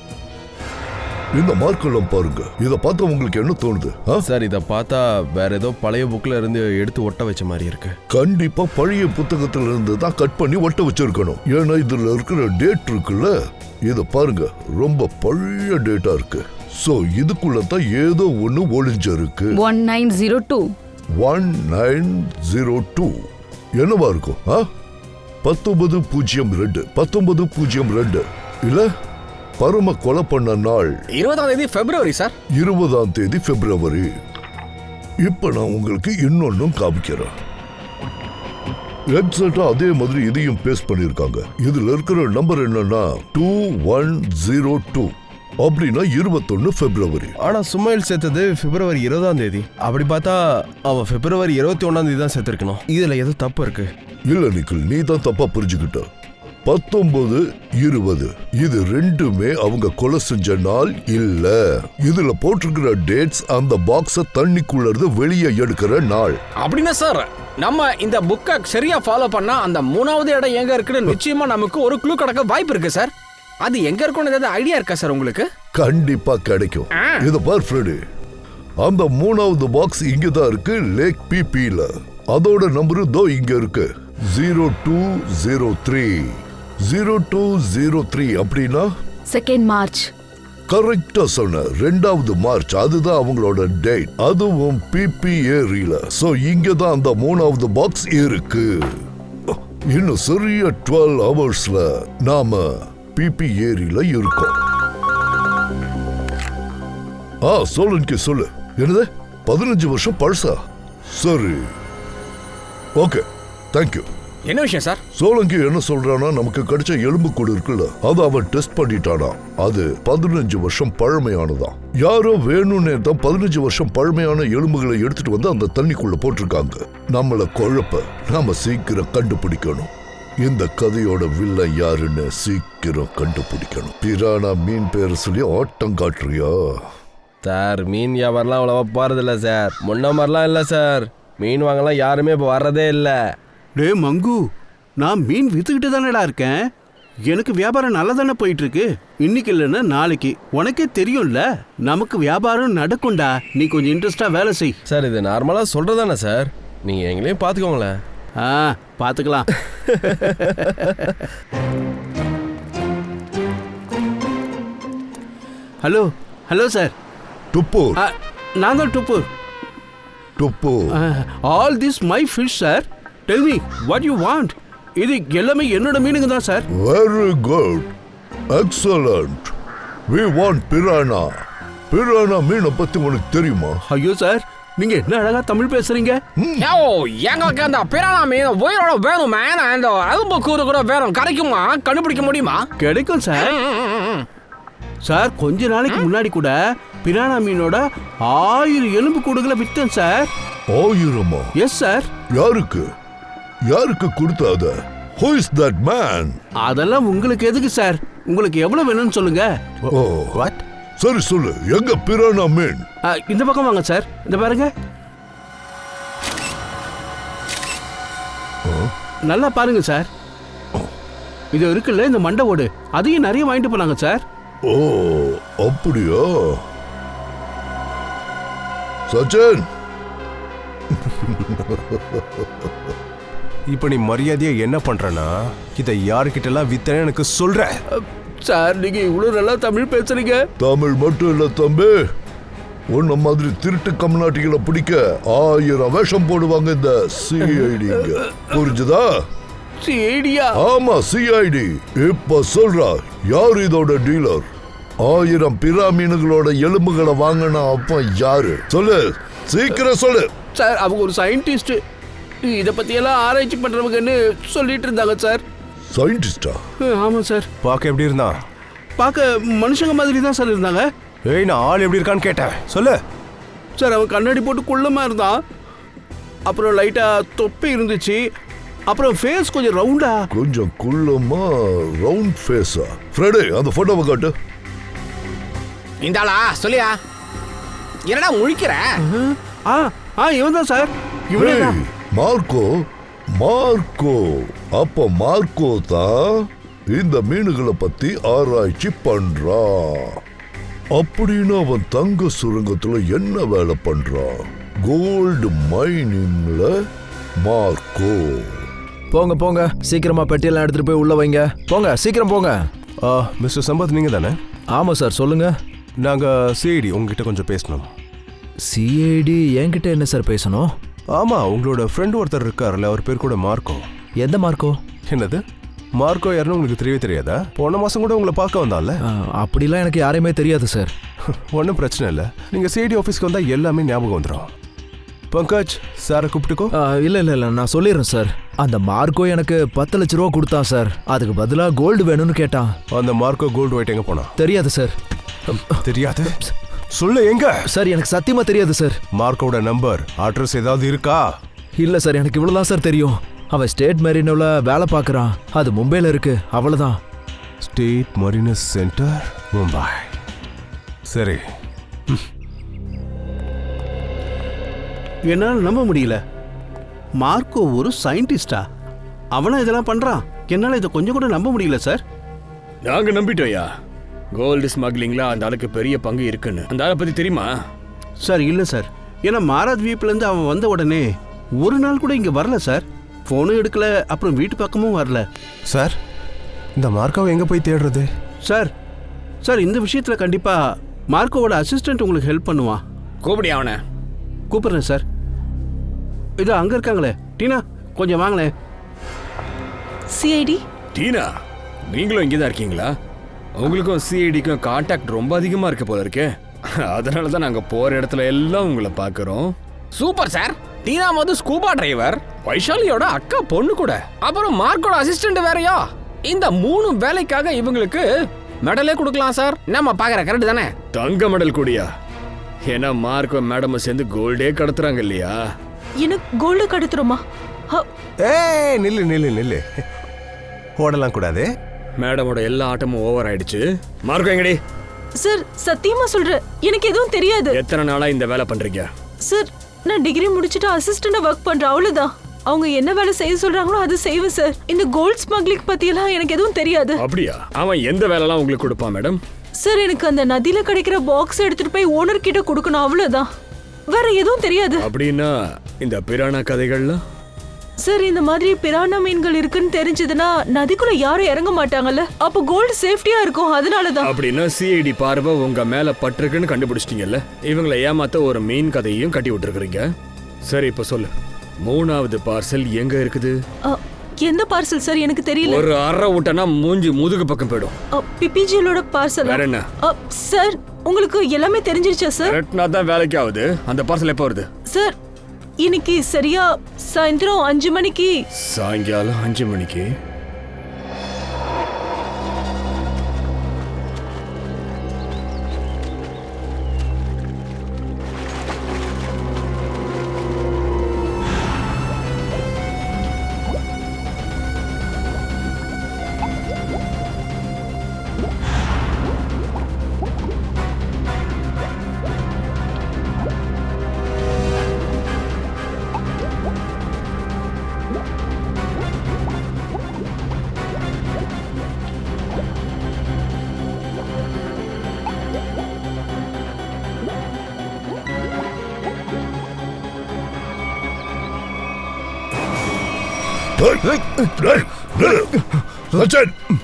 இந்த மார்க்கெல்லாம் பாருங்க. இத பார்த்தா உங்களுக்கு என்ன தோணுது? சார், இத பார்த்தா வேற ஏதோ பழைய புக்ல இருந்து எடுத்து ஒட்ட வச்ச மாதிரி இருக்கு. கண்டிப்பா பழைய புத்தகத்துல இருந்து தான் கட் பண்ணி ஒட்ட வச்சிருக்கணும். ஏன்னா இதுல இருக்கிற டேட் இருக்குல்ல, இத பாருங்க, ரொம்ப பழைய டேட்டா இருக்கு. சோ இதுக்குள்ள தான் ஏதோ ஒண்ணு ஒளிஞ்சிருக்கு. 1902. 1902 என்னவா இருக்கும்? 1902 1902 இல்ல? பரம கொலை பண்ண நாள் 20ஆம் தேதி பிப்ரவரி சார். 20ஆம் தேதி பிப்ரவரி. இப்ப நான் உங்களுக்கு இன்னொன்னும் காமிக்கிறேன். எக்ஸாக்டா அதே மாதிரி இதையும் பேஸ்ட் பண்ணிருக்காங்க. இதுல இருக்கிற நம்பர் என்னன்னா 2102 அப்படின்னா 21 பிப்ரவரி. ஆனா சுமைல் சேர்த்தது பிப்ரவரி 20ஆம் தேதி. அப்படி பார்த்தா அவன் பிப்ரவரி 21ஆம் தேதி தான் சேர்த்திருக்கணும். இதுல ஏதோ தப்பு இருக்கு. இல்ல நிக்கில், நீ தான் தப்பா புரிஞ்சுக்கிட்ட. 19, 20 இது ரெண்டுமே அவங்க கொலை செஞ்ச நாள் இல்ல. இதுல போட்டிருக்கிற டேட்ஸ் அந்த பாக்ஸ தண்ணிக்குள்ள இருந்து வெளியே எடுக்கிற நாள். அப்படின்னா சார் நம்ம இந்த புக்கை சரியா ஃபாலோ பண்ணா அந்த 3வது இடம் எங்க இருக்குன்னு நிச்சயமா நமக்கு ஒரு க்ளூ கிடைக்க வாய்ப்பு இருக்கு சார். அது எங்க இருக்குன்னு ஏதாவது ஐடியா இருக்கா சார் உங்களுக்கு? கண்டிப்பா கிடைக்கும். இத பார் ஃப்ரெடி, அந்த 3வது பாக்ஸ் இங்க தான் இருக்கு, லேக் பிபில. அதோட நம்பர் தோ இங்க இருக்கு, 0203. 0203 அப்படின்னா 2nd March. கரெக்டா சொன்ன, 2வது மார்ச். அதுதான் அவங்களோட டேட். அதுவும் பிபி ஏரியில. சோ இங்க தான் அந்த 3வது பாக்ஸ் இருக்கு. இன்னும் சரியா 12 ஹவர்ஸ்ல நாம பிபி ஏரியில இருக்கோம். சோழன்கி சொல்லு. என்னது 15 வருஷம் பழசா? சரி, ஓகே, தேங்க்யூ. என்ன விஷயம் சார்? சோழங்கி என்ன சொல்றானா, நமக்கு கிடைச்ச எலும்பு கூடு இருக்குல்ல, அது அவன் டெஸ்ட் பண்ணிட்டானா. அது 15 வருஷம் பழமையானதான். யாரோ வேணும்னே தான் 15 வருஷம் பழமையான எலும்புகளை எடுத்துட்டு வந்து அந்த தண்ணிக்குள்ள போட்டிருக்காங்க. நம்மள குழப்ப நாம சீக்கிரம் கண்டுபிடிக்கணும். இந்த கதையோட வில்லன் யாருன்னு சீக்கிரம் கண்டுபிடிக்கணும். பிரானா மீன் பேரை சொல்லி ஆட்டம் காட்டுறியா? சார், மீன் வியாபாரம்லாம் அவ்வளவா போறதில்ல சார். முன்ன மாதிரிலாம் இல்லை சார். மீன் வாங்கலாம் யாருமே இப்போ வர்றதே இல்லை. டே மங்கு, நான் மீன் வித்துக்கிட்டு தானடா இருக்கேன். எனக்கு வியாபாரம் நல்லா தானே போயிட்டு இருக்கு. இன்னைக்கு இல்லைன்னா நாளைக்கு. உனக்கே தெரியும்ல, நமக்கு வியாபாரம் நடக்கும்டா. நீ கொஞ்சம் இன்ட்ரெஸ்டா வேலை செய். சார், இது நார்மலாக சொல்றதானே சார்? நீங்கள் எங்களையும் பார்த்துக்கோங்களேன். பார்த்துக்கலாம். Hello hello sir. டுப்பூர். நான் தான் டுப்பூர். டுப்பூர். All this my fish sir. Tell me what you want. இது எல்லாமே என்னோட மீனுங்க தான் sir. Very good, excellent. We want piranha. Piranha மீனை பத்தி உனக்கு தெரியுமா? ஐயோ சார், நீங்க என்ன அழகா தமிழ் பேசுறீங்க. எங்களுக்கு அந்த பிரானா மீன் உயிரோட வேணும். அந்த எலும்பு கூறு கூட வேணும். கிடைக்குமா? கண்டுபிடிக்க முடியுமா? கிடைக்கும் சார். சார், கொஞ்ச நாளைக்கு முன்னாடி கூட பிரானா மீனோட 1000 எலும்பு கூடுகளை வித்தேன் சார். 1000? Yes sir. யாருக்கு யாருக்கு கொடுத்தாத? Who is that man? அதெல்லாம் உங்களுக்கு எதுக்கு சார்? உங்களுக்கு எவ்வளவு வேணும்னு சொல்லுங்க. ஓ, வாட்? சரி சொல்லு, எங்க பிரானா மீன்? இந்த பக்கம் வாங்க சார். இந்த பாருங்க, நல்லா பாருங்க சார். இது இருக்குல்ல இந்த மண்டை ஓடு, அதையும் நிறைய வாங்கிட்டு போனாங்க சார். ஓ, அப்படியா? சச்சின், இப்ப நீ மரியாதையா என்ன பண்றனா, இதை யாருக்கிட்ட எல்லாம் வித்தனே எனக்கு சொல்ற? சார், நீங்க இவ்வளவு நல்லா தமிழ் பேசுறீங்க. தமிழ் மட்டும் இல்ல தம்பி, உன்ன மாதிரி திருட்டு கம்நாட்டிகளை பிடிக்க 1000 வேஷம் போடுவாங்க இந்த சிஐடிங்க. புரிஞ்சுதா? சிஐடியா? ஆமா, சிஐடி. இப்ப சொல்றா, யாரு இதோட டீலர்? 1000 பிறா மீன்களோட எலும்புகளை வாங்கினா அப்ப யாரு? சொல்லு, சீக்கிரம் சொல்லு. சார், அவங்க ஒரு சயின்டிஸ்ட். இத பத்தி எல்லாம் ஆராய்ச்சி பண்றவங்கன்னு சொல்லிட்டு இருந்தாங்க சார். சயின்டிஸ்டா? ஆமா சார். பார்க்க எப்படி இருந்தான்? பார்க்க மனுஷங்க மாதிரி தான் சார் இருந்தாங்க. ஏய், நான் ஆள் எப்படி இருக்கான்னு கேட்டேன், சொல்லு. சார், அவன் கண்ணாடி போட்டு குள்ளமா இருந்தான். அப்புறம் லைட்டா தொப்பி இருந்துச்சு. அப்புறம் ஃபேஸ் கொஞ்சம் ரவுண்டா. கொஞ்சம் குள்ளமா ரவுண்ட் ஃபேஸா? ஃப்ரெடே, அந்த போட்டோவை காட்டு. இந்தாளா சொல்லியா? என்னடா முழிக்கிற? இவன் தான் சார். இவனே தான். மார்க்கோ. மார்க்கோ. அப்ப மார்க்கோ தான் இந்த மீன்களை பத்தி ஆராய்ச்சி பண்றான். அப்படின்னு அவன் தங்க சுரங்கத்துல என்ன வேலை பண்றான்? கோல்டு மைனிங்ல மார்க்கோ. போங்க போங்க, சீக்கிரமா பெட்டியெல்லாம் எடுத்துட்டு போய் உள்ள வைங்க. போங்க, சீக்கிரம் போங்க. மிஸ்டர் சம்பத், நீங்க தானே? ஆமா சார், சொல்லுங்க. நாங்க சிஐடி உங்ககிட்ட கொஞ்சம் பேசணும். சிஐடி என்கிட்ட என்ன சார் பேசணும்? ஆமா, உங்களோட ஃப்ரெண்ட் ஒருத்தர் இருக்காருல்ல, அவர் பேர் கூட மார்க்கோ. எந்த மார்க்கோ? என்னது, மார்க்கோ யாருன்னு உங்களுக்கு தெரியவே தெரியாதா? போன மாசம் கூட உங்களை பார்க்க வந்தான்ல. அப்படிலாம் எனக்கு யாரையுமே தெரியாது சார். ஒன்றும் பிரச்சனை இல்லை, நீங்க சிஐடி ஆஃபீஸ்க்கு வந்தா எல்லாமே ஞாபகம் வந்துடும். பங்கஜ் சாரை கூப்பிட்டுக்கோ. இல்லை நான் சொல்லிடுறேன் சார். அந்த மார்க்கோ எனக்கு 10 லட்ச ரூபா கொடுத்தான் சார். அதுக்கு பதிலாக கோல்டு வேணும்னு கேட்டான். அந்த மார்க்கோ கோல்டு ஒயிட் எங்க போனா? தெரியாது சார். தெரியாது? சொல்லு எங்க? சார் எனக்கு சத்தியமா தெரியாது சார். மார்க்கோட நம்பர் அட்ரஸ் ஏதாவது இருக்கா? இல்ல சார், எனக்கு இவ்வளவுதான் சார் தெரியும். அவன் ஸ்டேட் மெரினோல வேலை பார்க்கறான். அது மும்பைல இருக்கு, அவ்வளவுதான். State marines centre, Mumbai. சரி. என்னால் நம்ப முடியல. மார்க்கோ ஒரு சயின்டிஸ்டா? அவனா இதெல்லாம் பண்றான்? என்னால் இதை கொஞ்சம் கூட நம்ப முடியல சார். நாங்க நம்பிட்டோயா, கோல்டு ஸ்மக்லிங்ல அந்த ஆளுக்கு பெரிய பங்கு இருக்குன்னு. அந்த ஆளை பத்தி தெரியுமா? சார் இல்லை சார். ஏன்னா மாராத்வீப்லேருந்து அவன் வந்த உடனே ஒரு நாள் கூட இங்கே வரல சார். ஃபோனும் எடுக்கல, அப்புறம் வீட்டு பக்கமும் வரல. சார், இந்த மார்க்கோவை எங்கே போய் தேடுறது? சார் இந்த விஷயத்தில் கண்டிப்பாக மார்க்கோவோட அசிஸ்டன்ட் உங்களுக்கு ஹெல்ப் பண்ணுவான். கூப்பிடி அவனை. கூப்பிட்றேன் சார். இதோ அங்கே இருக்காங்களே. டீனா, கொஞ்சம் வாங்களேன். சிஐடி டீனா, நீங்களும் இங்கே தான் இருக்கீங்களா? உங்களுக்கும் சிஐடிக்கும் கான்டாக்ட் ரொம்ப அதிகமாக இருக்க போல இருக்கே. அதனால தான் நாங்கள் போகிற இடத்துல எல்லாம் உங்களை பார்க்குறோம். Super sir. Tina Madhu scuba diver, வைஷாலியோட அக்கா பொண்ணு கூட, அப்புறம் மார்க்கோட அசிஸ்டன்ட் வேறையா. இந்த 3 வேலைக்காக இவங்களுக்கு மெடலே கொடுக்கலாம் சார். நம்ம பார்க்குற கரெக்ட் தானே? தங்க மெடல் கூடியா? ஏன்னா மார்க்கோ மேடம் சேர்ந்து கோல்டே கடத்துறாங்க இல்லையா? எனக்கு கோல்டு கடத்துறோமா? ஏய், நில்லு. ஓடலாம் கூடாது. மேடமோட எல்லா ஆட்டமும் ஓவர் ஆயிடுச்சு. மார்க்கோ எங்கடி? சார் சத்தியமா சொல்றேன், எனக்கு எதுவும் தெரியாது. எத்தனை நாளா இந்த வேலை பண்றீங்க? சார் நான் டிகிரி முடிச்சுட்டு அசிஸ்டண்டா ஒர்க் பண்றேன், அவ்வளவுதான். அவங்க என்ன வேலை செய்ய சொல்றாங்களோ அது செய்வேன் சார். இந்த கோல்ட் ஸ்மக்லிங் பத்தி எல்லாம் எனக்கு எதுவும் தெரியாது. அப்படியா? அவன் எந்த வேலைலாம் உங்களுக்கு கொடுப்பான் மேடம்? சார் எனக்கு அந்த நதியில கிடைக்கிற பாக்ஸ் எடுத்துட்டு போய் ஓனர் கிட்ட கொடுக்கணும், அவ்வளவுதான். வேற எதுவும் தெரியாது. அப்படின்னா இந்த பிரானா கதைகள்லாம்? சார் இந்த மாதிரி பிரானா மீன்கள் இருக்குன்னு தெரிஞ்சதுன்னா நதிக்குள்ள யாரும் இறங்க மாட்டாங்கல்ல, அப்போ கோல்டு சேஃப்டியா இருக்கும், அதனாலதான். அப்படின்னா சிஐடி பார்வை உங்க மேல பட்டிருக்குன்னு கண்டுபிடிச்சிட்டீங்கல்ல. இவங்களை ஏமாத்த ஒரு மீன் கதையையும் கட்டி விட்டுருக்கீங்க. சரி, இப்ப சொல்லு, 3வது பார்சல் எங்க இருக்குது? எந்த பார்சல் சார்? எனக்கு தெரியல. ஒரு அரை விட்டனா மூஞ்சி முதுகு பக்கம் போயிடும். பிபிஜியோட பார்சல். வேற என்ன சார்? உங்களுக்கு எல்லாமே தெரிஞ்சிருச்சா சார்? கரெக்ட்னா தான் வேலைக்கு ஆகுது. அந்த பார்சல் எப்போ வருது சார்? இன்னைக்கு சரியா சாயந்தரம் 5 மணிக்கு. சாயங்காலம் 5 மணிக்கு?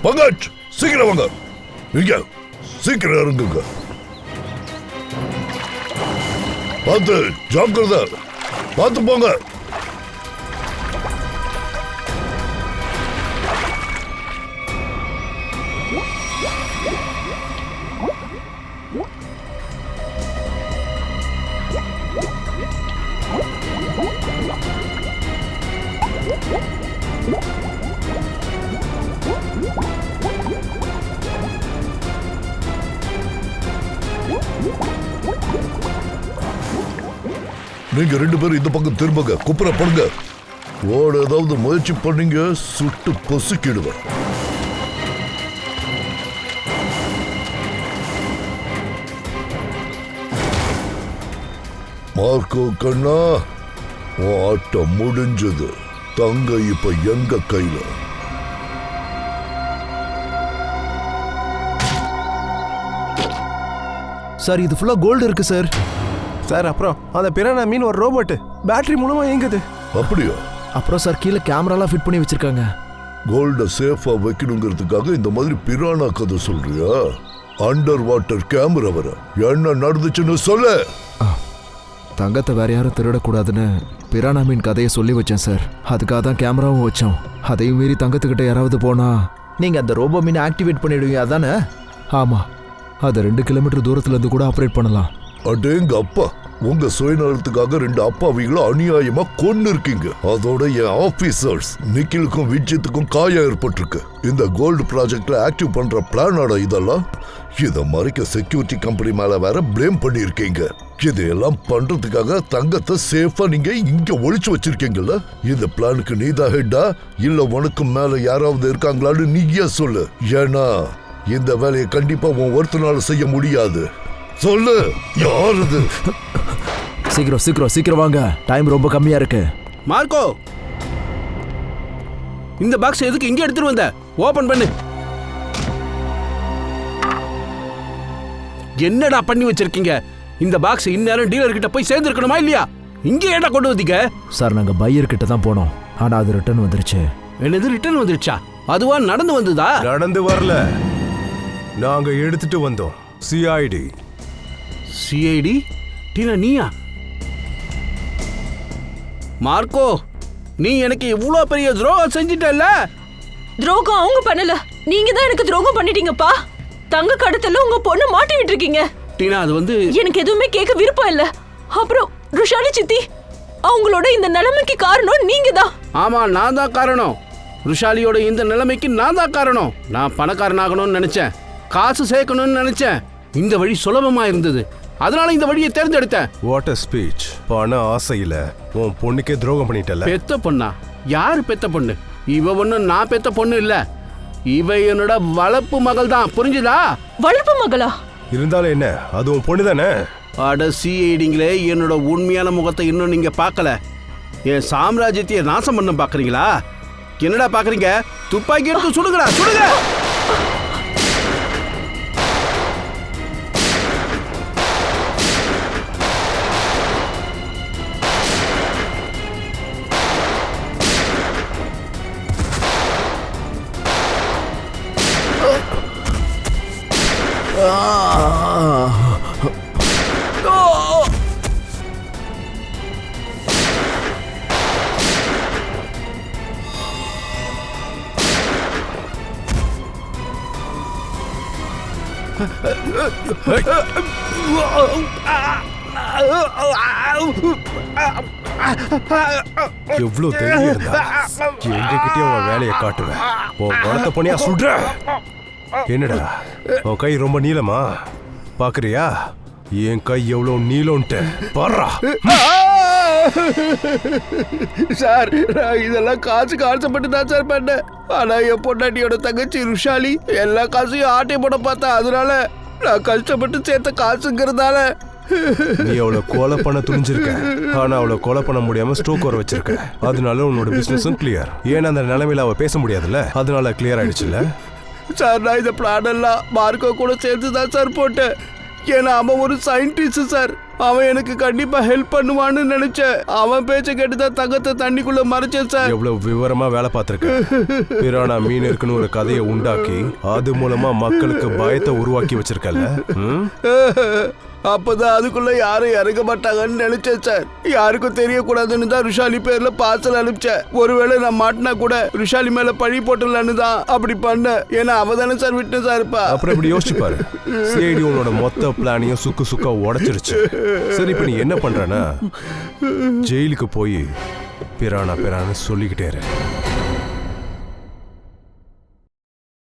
பங்கஜ், சீக்கிரம் வாங்க. இங்க சீக்கிரம் இறங்குங்க. பார்த்து ஜாக்கிரதை, பார்த்து போங்க. நீங்க 2 பேரும் இந்த பக்கம் திரும்புங்க. குப்புறப்படுங்க. ஓட ஏதாவது முயற்சி பண்ணீங்க, சுட்டு பொசுக்கிடுவேன். மார்க்கோ கண்ணா, உன் ஆட்டம் முடிஞ்சது. தங்க இப்ப எங்க கையில. சார் இது ஃபுல்லா கோல்டு இருக்கு சார். சார், அப்புறம் அந்த பிரானா மீன் ஒரு ரோபோட் பேட்டரி மூலமா இயங்குது. அப்படியா? அப்புறம் சார் கீழே கேமராலாம் ஃபிட் பண்ணி வச்சிருக்காங்க. கோல்ட சேஃபா வைக்கணுங்கிறதுக்காக இந்த மாதிரி பிரானா கதை சொல்றியா? அண்டர் வாட்டர் கேமரா வர என்ன நடந்துச்சுன்னு சொல்லு. தங்கத்தை வேற யாரும் திருடக்கூடாதுன்னு பிரானா மீன் கதையை சொல்லி வச்சேன் சார். அதுக்காக தான் கேமராவும் வச்சோம். அதையும் மீறி தங்கத்துக்கிட்ட யாராவது போனா நீங்க அந்த ரோபோ மீனை ஆக்டிவேட் பண்ணிடுவீங்க அதானே? ஆமா, அதை 2 கிலோமீட்டர் தூரத்துல இருந்து கூட ஆப்ரேட் பண்ணலாம். அடேங்க அப்பா, உங்க சுயநலத்துக்காக 2 அப்பாவிகளை அநியாயமா கொன்னு இருக்கீங்க. அதோட என் ஆபீசர்ஸ் நிக்கிலுக்கும் விஜித்துக்கும் காயம் ஏற்பட்டிருக்கு. இந்த கோல்டு ப்ராஜெக்ட்ல ஆக்டிவ் பண்ற பிளானோட இதெல்லாம் இத மறைக்க செக்யூரிட்டி கம்பெனி மேல வேற பிளேம் பண்ணிருக்கீங்க. இதையெல்லாம் பண்றதுக்காக தங்கத்தை சேஃபா நீங்க இங்க ஒளிச்சு வச்சிருக்கீங்கல்ல? இந்த பிளானுக்கு நீதான் ஹெட்டா இல்ல உனக்கு மேல யாராவது இருக்காங்களான்னு நீயே சொல்லு. ஏன்னா இந்த வேலையை கண்டிப்பா உன் ஒருத்தனால செய்ய முடியாது. சொல்லு, யாருது? சீக்கிரம் சீக்கிரம் சீக்கிரம் வாங்க, டைம் ரொம்ப கம்மியா இருக்கு. மார்க்கோ, இந்த பாக்ஸ் எதுக்கு இங்க எடுத்துட்டு வந்த? ஓபன் பண்ணு. என்னடா பண்ணி வச்சிருக்கீங்க? இந்த பாக்ஸ் இந்நேரம் டீலர் கிட்ட போய் சேர்ந்துருக்கணுமா இல்லையா? இங்க ஏடா கொண்டு வந்தீங்க? சார், நாங்க பையர் கிட்ட தான் போனோம், ஆனா அது ரிட்டர்ன் வந்துருச்சு. என்னது ரிட்டர்ன் வந்துருச்சா? அதுவா நடந்து வந்ததா? நடந்து வரல, நாங்க எடுத்துட்டு வந்தோம். சிஐடி. சிஐடி? டீனா நீயா? மார்க்கோ, நீ எனக்கு இவ்வளோ பெரிய துரோகம் செஞ்சிட்டல்ல? துரோகம் அவங்க பண்ணல, நீங்க தான் எனக்கு துரோகம் பண்ணிட்டீங்கப்பா. தங்க கடத்தல உங்க பொண்ணு மாட்டி விட்டுருக்கீங்க. டீனா, அது வந்து எனக்கு எதுவுமே கேட்க விருப்பம் இல்ல. அப்புறம் ருஷாலி சித்தி, அவங்களோட இந்த நிலைமைக்கு காரணம் நீங்க தான். ஆமா, நான் தான் காரணம். ருஷாலியோட இந்த நிலைமைக்கு நான் தான் காரணம். நான் பணக்காரனாகணும்னு நினைச்சேன், காசு சேர்க்கணும்னு நினைச்சேன். இந்த வழி சுலபமா இருந்தது, அதனால இந்த வழியை தேர்ந்தெடுத்தேன். What a speech. பண ஆசையில உன் பொண்ணுக்கே துரோகம் பண்ணிட்டல. பெத்த பொண்ணா? யாரு பெத்த பொண்ணு? இவ ஒண்ணு நான் பெத்த பொண்ணு இல்ல, இவ என்னோட வளர்ப்பு மகள் தான். புரிஞ்சுதா? வளர்ப்பு மகளா? இருந்தாலும் என்ன, அது உன் பொண்ணு தானே. அட சிஐடிங்களே, என்னோட உண்மையான முகத்தை இன்னும் நீங்க பார்க்கல. என் சாம்ராஜ்யத்தையே நாசம் பண்ண பாக்குறீங்களா? என்னடா பாக்குறீங்க? துப்பாக்கி எடுத்து சுடுங்கடா, சுடுங்க. எவ்வளவு தைரியம் இருந்தா எங்ககிட்டயே உன் வேலையை காட்டுவேன். உன் வளர்த்த பொண்ணியா சுடுற. என்னடா உன் கை ரொம்ப நீளமா? பாக்குறியா என் கை எவ்வளவு நீளம்ட்டு பாரா. சார், நான் இதெல்லாம் காசுக்கு ஆசைப்பட்டு தான் சார் பண்ணேன். ஆனா என் பொண்டாட்டியோட தங்கச்சி ருஷாலி எல்லா காசையும் ஆட்டை போட பார்த்தா. அதனால நான் கஷ்டப்பட்டு சேர்த்த காசுங்கிறதால நீ அவளை கொலை பண்ண துணிஞ்சிருக்க, ஆனா அவளை கொலை பண்ண முடியாம ஸ்ட்ரோக் வர வச்சிருக்க. அதனால உன்னோட பிசினஸும் கிளியர். ஏன்னா அந்த நிலைமையில அவ பேச முடியாதுல்ல, அதனால கிளியர் ஆயிடுச்சுல்ல. சார், நான் இந்த பிளான் எல்லாம் மார்க்கோ கூட சேர்த்து தான் சார் போட்டேன். ஏன்னா அவன் ஒரு சயின்டிஸ்ட் சார். அவன் எனக்கு கண்டிப்பா ஹெல்ப் பண்ணுவான்னு நினைச்சேன். அவன் பேச்ச கேட்டுதான் தங்கத்தை தண்ணிக்குள்ள மறைச்சேன் சார். எவ்வளவு விவரமா வேலை பார்த்திருக்க. பிரானா மீன் இருக்குன்னு ஒரு கதையை உண்டாக்கி அது மூலமா மக்களுக்கு பயத்தை உருவாக்கி வச்சிருக்கல. அப்பதான் அதுக்குள்ள யாரும் இறங்க மாட்டாங்கன்னு நினைச்சேன் சார். யாருக்கும் தெரியக்கூடாதுன்னு தான் ருஷாலி பேர்ல பார்சல் அனுப்பிச்சேன். ஒருவேளை நான் மாட்டினா கூட ருஷாலி மேல பழி போட்டுலான்னு தான் அப்படி பண்ண. ஏன்னா அவ தானே சார் விட்னஸா இருப்பா. அப்புறம் இப்படி யோசிச்சு பாரு, சிஐடி உன்னோட மொத்த பிளானையும் சுக்கா உடைச்சிருச்சு. சரி, இப்ப நீ என்ன பண்றனா, ஜெயிலுக்கு போய் பிரானா சொல்லிக்கிட்டே இரு.